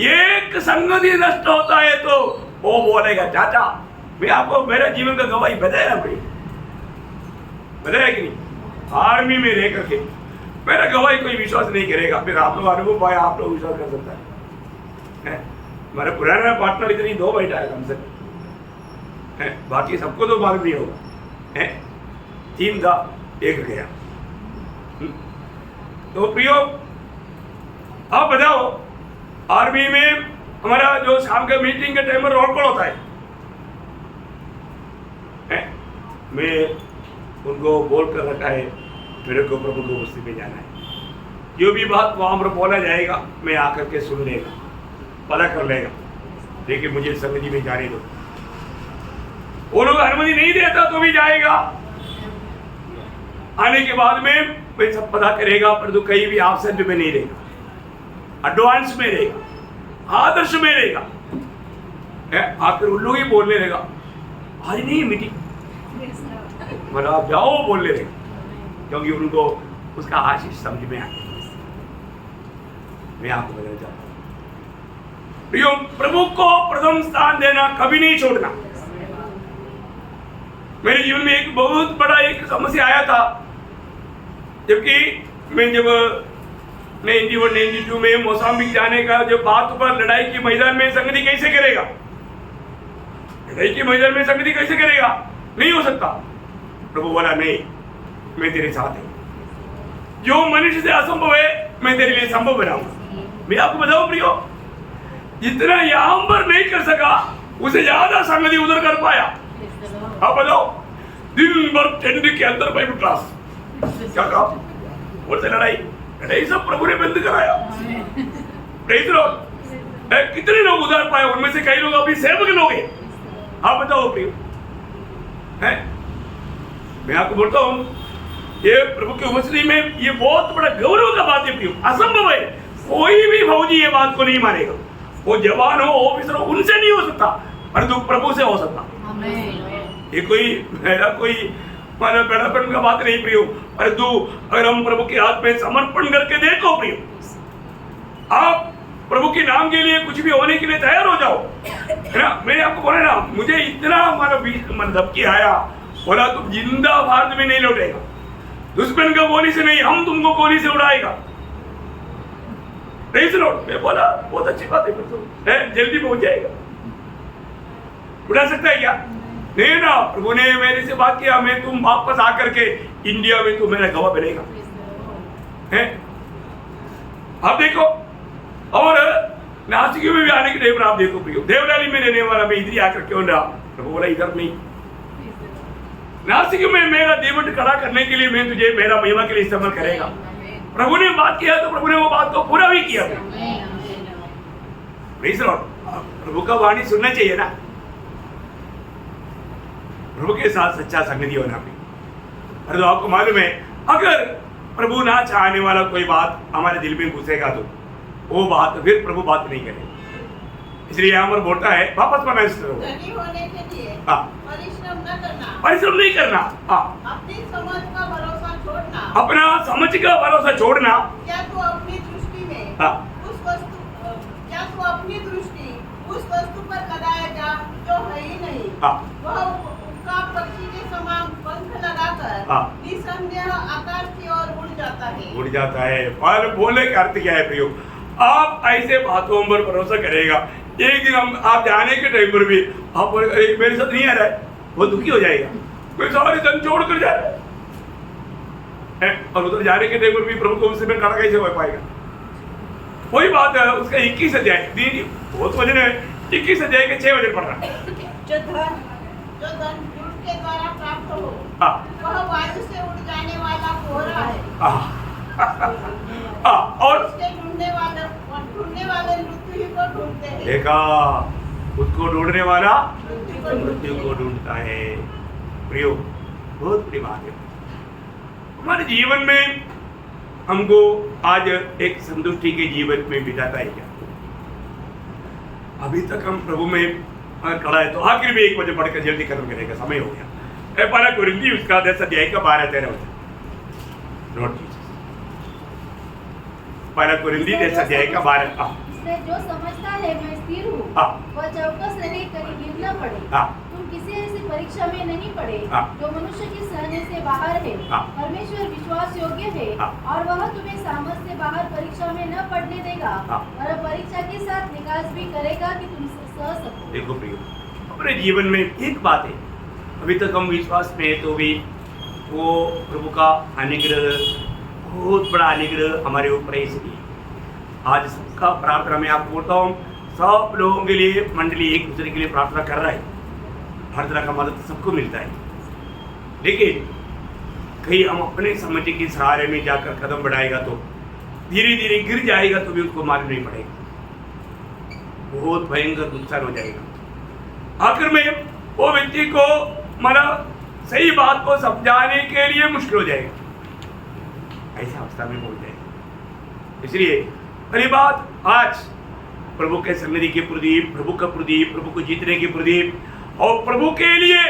एक संगति नष्ट होता है तो वो बोलेगा चाचा मैं आपको मेरे जीवन का गवाही बताया भाई, बताया कि नहीं? आर्मी में रह करके मेरा गवाही कोई विश्वास नहीं करेगा, फिर आप लोग अनुभव पाए आप लोग विश्वास कर सकता है। हमारा पुराना पार्टनर इतनी 2 बैठा है हमसे, बाकी सबको तो मालूम नहीं होगा। 3 था 1 गया। तो प्रियो आप बताओ, आर्मी में हमारा जो शाम के मीटिंग के टाइम में रोल कॉल होता है, मैं उनको बोल कर रखा है मेरे को प्रभु को बस्ती में जाना है, जो भी बात वहां पर बोला जाएगा मैं आकर के सुन लेगा, पता कर लेगा, लेकिन मुझे संगति में जाने दो। वो लोग अनुमति नहीं देता तो भी जाएगा, आने के बाद में मैं सब पता करेगा, परंतु कहीं भी एब्सेंट में नहीं रहेगा, एडवांस में रहेगा, आदर्श में रहेगा। आखिर उन लोग ही बोलने रहेगा आज नहीं मीटिंग, मतलब आप जाओ बोलने रहेगा, क्योंकि उनको उसका आशीष समझ में आए। मैं आपको बताना चाहता हूं प्रियो, प्रभु को प्रथम स्थान देना कभी नहीं छोड़ना। मेरे जीवन में एक बहुत बड़ा एक समस्या आया था, जबकि मैं जब 91-92 में मोजाम्बिक जाने का जब बात पर लड़ाई के मैदान में संगति कैसे करेगा, लड़ाई के मैदान में संगति कैसे करेगा, नहीं हो सकता। प्रभु बोला नहीं, मैं तेरे साथ हूं, जो मनुष्य से असंभव है मैं तेरे लिए संभव बनाऊंगा। मैं आपको बताऊं प्रियो, जितना यहां पर नहीं कर सका उसे ज्यादा संगति उधर कर पाया। आप बताओ, दिन भर टेंट के अंदर बाइबल क्लास, क्या कहा बोलते लड़ाई सब प्रभु ने बंद कराया। कितने लोग उधर पाए, उनमें से कई लोग अभी सेवक लोग हैं। आप बताओ प्रियो, है मैं आपको बोलता हूं ये प्रभु की उपस्थिति में ये बहुत बड़ा गौरव का बात है प्रियो। असंभव है, कोई भी फौजी ये बात को नहीं मानेगा, वो जवान हो ऑफिसर हो उनसे नहीं हो सकता, परंतु प्रभु से हो सकता। ये कोई मेरा कोई माना बड़ापन का बात नहीं प्रियो, परंतु अगर हम प्रभु के हाथ में समर्पण करके देखो प्रियो, आप प्रभु के नाम के लिए कुछ भी होने के लिए तैयार हो जाओ, है ना। मैंने आपको बोला ना, मुझे इतना मन धमकी आया, बोला तुम जिंदा भारत में नहीं लौटेगा, दुश्मन का गोली से नहीं हम तुमको गोली से उड़ाएगा। मैं बोला बहुत अच्छी बात है, जल्दी पहुंच जाएगा, उड़ा सकता है क्या? नहीं ना, प्रभु ने मेरे से बात किया, मैं तुम वापस आकर के इंडिया में तुम मेरा गवाह बनेगा। आप देखो, और नासिक में भी आने के टाइम आप देखो प्रियो, देवलाली में रहने वाला मैं इधर ही आकर क्यों रहा, प्रभु बोला इधर नहीं, नासिक में मेरा देवट खड़ा करने के लिए मैं तुझे मेरा महिमा के लिए इस्तेमाल करेगा। प्रभु ने बात किया तो प्रभु ने वो बात को पूरा भी किया। प्रभु का वाणी सुनना चाहिए ना, प्रभु के साथ सच्चा संगति होना भी। अरे तो आपको मालूम है, अगर प्रभु ना चाहने वाला कोई बात हमारे दिल में घुसेगा तो वो बात फिर प्रभु बात नहीं करेगा। इसलिए यहाँ पर बोलता है वापस होने के लिए परिश्रम नहीं करना, अपनी समझ का भरोसा छोड़ना, अपना समझ का भरोसा छोड़ना। क्या तू अपनी दृष्टि में उस वस्तु पर लगाएगा जो है ही नहीं, वह उसका पक्षी के समान पंख लगाकर निसंदेह आकाश की ओर उड़ जाता है। और बोलने का अर्थ क्या है प्रियो, आप ऐसे बातों पर भरोसा करेगा, एक दिन हम आप जाने के टाइम पर भी आप मेरे साथ नहीं आ रहा है, वो दुखी हो जाएगा, मैं सारे धन छोड़ कर जा रहा है, और उधर जाने के टाइम पर भी प्रभु को उससे में खड़ा कैसे हो पाएगा। वही बात है, उसका 21 अध्याय बहुत वजन है, 21 अध्याय के 6 वजन पढ़ रहा है। जो धन झूठ के द्वारा प्राप्त हो वह वायु से उड़ जाने वाला कोहरा है, और उसके ढूंढने वाले मृत्यु ही को ढूंढते हैं। देखा उसको ढूंढने वाला मृत्यु को ढूंढता है। प्रियो, बहुत बड़ी बात है। हमारे जीवन में हमको आज एक संतुष्टि के जीवन में बिताता है क्या? अभी तक हम प्रभु में खड़ा है तो आखिर में 1 बजे पढ़कर जल्दी खत्म करने का समय हो गया। पहला कुरिन्थी उसका 10 अध्याय का 12-13 वचन नोट कीजिए। पहला कुरिन्थी 10 अध्याय का 12। इसलिए जो समझता है मैं स्थिर हूँ, वह चौकस रहे, कहीं गिर न पड़े। तुम किसी ऐसी परीक्षा में नहीं पड़े जो मनुष्य के सहने से बाहर है। परमेश्वर विश्वास योग्य है और वह तुम्हें सामर्थ से बाहर परीक्षा में न पड़ने देगा और परीक्षा के साथ निकास भी करेगा कि तुम सह सको। देखो प्रियो, अपने जीवन में एक बात है, अभी तक हम विश्वास में है तो भी वो प्रभु का अनुग्रह, बहुत बड़ा अनुग्रह हमारे ऊपर है। इसलिए आज सबका प्रार्थना में आपको बोलता हूँ, सब लोगों के लिए मंडली एक दूसरे के लिए प्रार्थना कर रहा है। हर तरह का मदद सबको मिलता है, लेकिन कहीं हम अपने समझ के सहारे में जाकर कदम बढ़ाएगा तो धीरे धीरे गिर जाएगा तो भी उसको मालूम नहीं पड़ेगा, बहुत भयंकर नुकसान हो जाएगा। आखिर में वो व्यक्ति को मतलब सही बात को समझाने के लिए मुश्किल हो जाएगा, ऐसा अवस्था में पहुंच जाएगा। इसलिए पहली बात, आज प्रभु के सन्निधि के प्रदीप, प्रभु का प्रदीप, प्रभु को जीतने के प्रदीप और प्रभु के लिए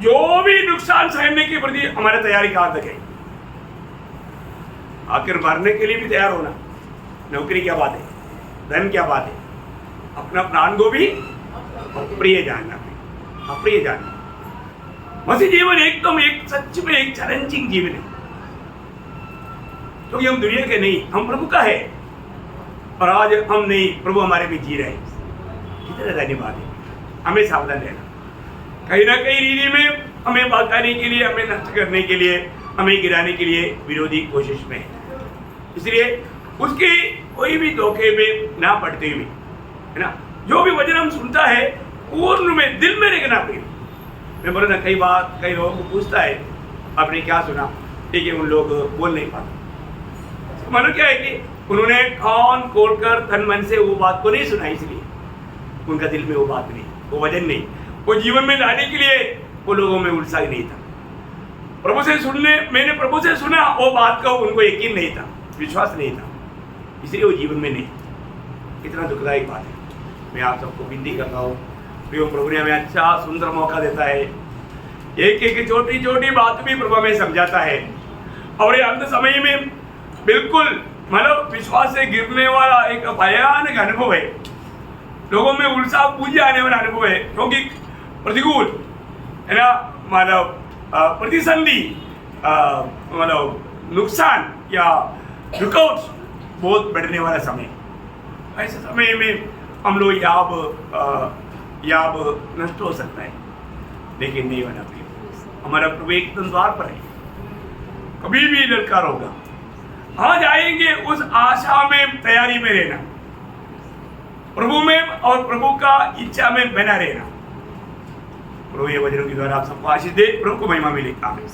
जो भी नुकसान सहने के प्रति हमारी तैयारी कहां तक है। आखिर मरने के लिए भी तैयार होना, नौकरी क्या बात है, धन क्या बात है, अपना प्राण को भी अप्रिय जानना, अप्रिय जानना। मसीह जीवन एकदम एक सच में एक चैलेंजिंग जीवन है, क्योंकि हम दुनिया के नहीं, हम प्रभु का है और आज हम नहीं, प्रभु हमारे में जी रहे हैं। कितना धन्यवाद है। हमें सावधान रहना, कहीं ना कहीं रीति में हमें भगाने के लिए, हमें नष्ट करने के लिए, हमें गिराने के लिए विरोधी कोशिश में है। इसलिए उसके कोई भी धोखे में ना पड़ते हुए, है ना, जो भी वचन हम सुनता है पूर्ण में दिल में रखना पड़ेगा। मैं बोला ना, कई बार कई लोगों को पूछता है आपने क्या सुना, ठीक है, उन लोग बोल नहीं पाते। मानो क्या है कि उन्होंने कान खोलकर तन मन से वो बात को नहीं सुना, इसलिए उनका दिल में वो बात नहीं, वो वजन नहीं, वो जीवन में लाने के लिए वो लोगों में उत्साह नहीं था। प्रभु से सुनने, मैंने प्रभु से सुना, वो बात का उनको यकीन नहीं था, विश्वास नहीं था, इसलिए वो जीवन में नहीं। कितना दुखदायक बात है। मैं आप सबको विनती करता हूँ, प्रभु ने हमें अच्छा सुंदर मौका देता है, एक एक छोटी छोटी बात भी प्रभु हमें समझाता है। और ये अंत समय में बिल्कुल मतलब विश्वास से गिरने वाला एक भयानक अनुभव है, लोगों में उत्साह पूजे आने वाला अनुभव है, क्योंकि प्रतिकूल है ना, मतलब प्रतिसंधि, मतलब नुकसान या रुकावट बहुत बढ़ने वाला समय। ऐसे समय में हम लोग याब नष्ट हो सकता है, लेकिन नहीं होना चाहिए। हमारा प्रभु एकदम द्वार पर है, कभी भी ललकार होगा, आज आएंगे, उस आशा में तैयारी में रहना, प्रभु में और प्रभु का इच्छा में बना रहना। प्रभु ये वचनों के द्वारा आप सबको आशीष दे, प्रभु को महिमा मिले। आमीन।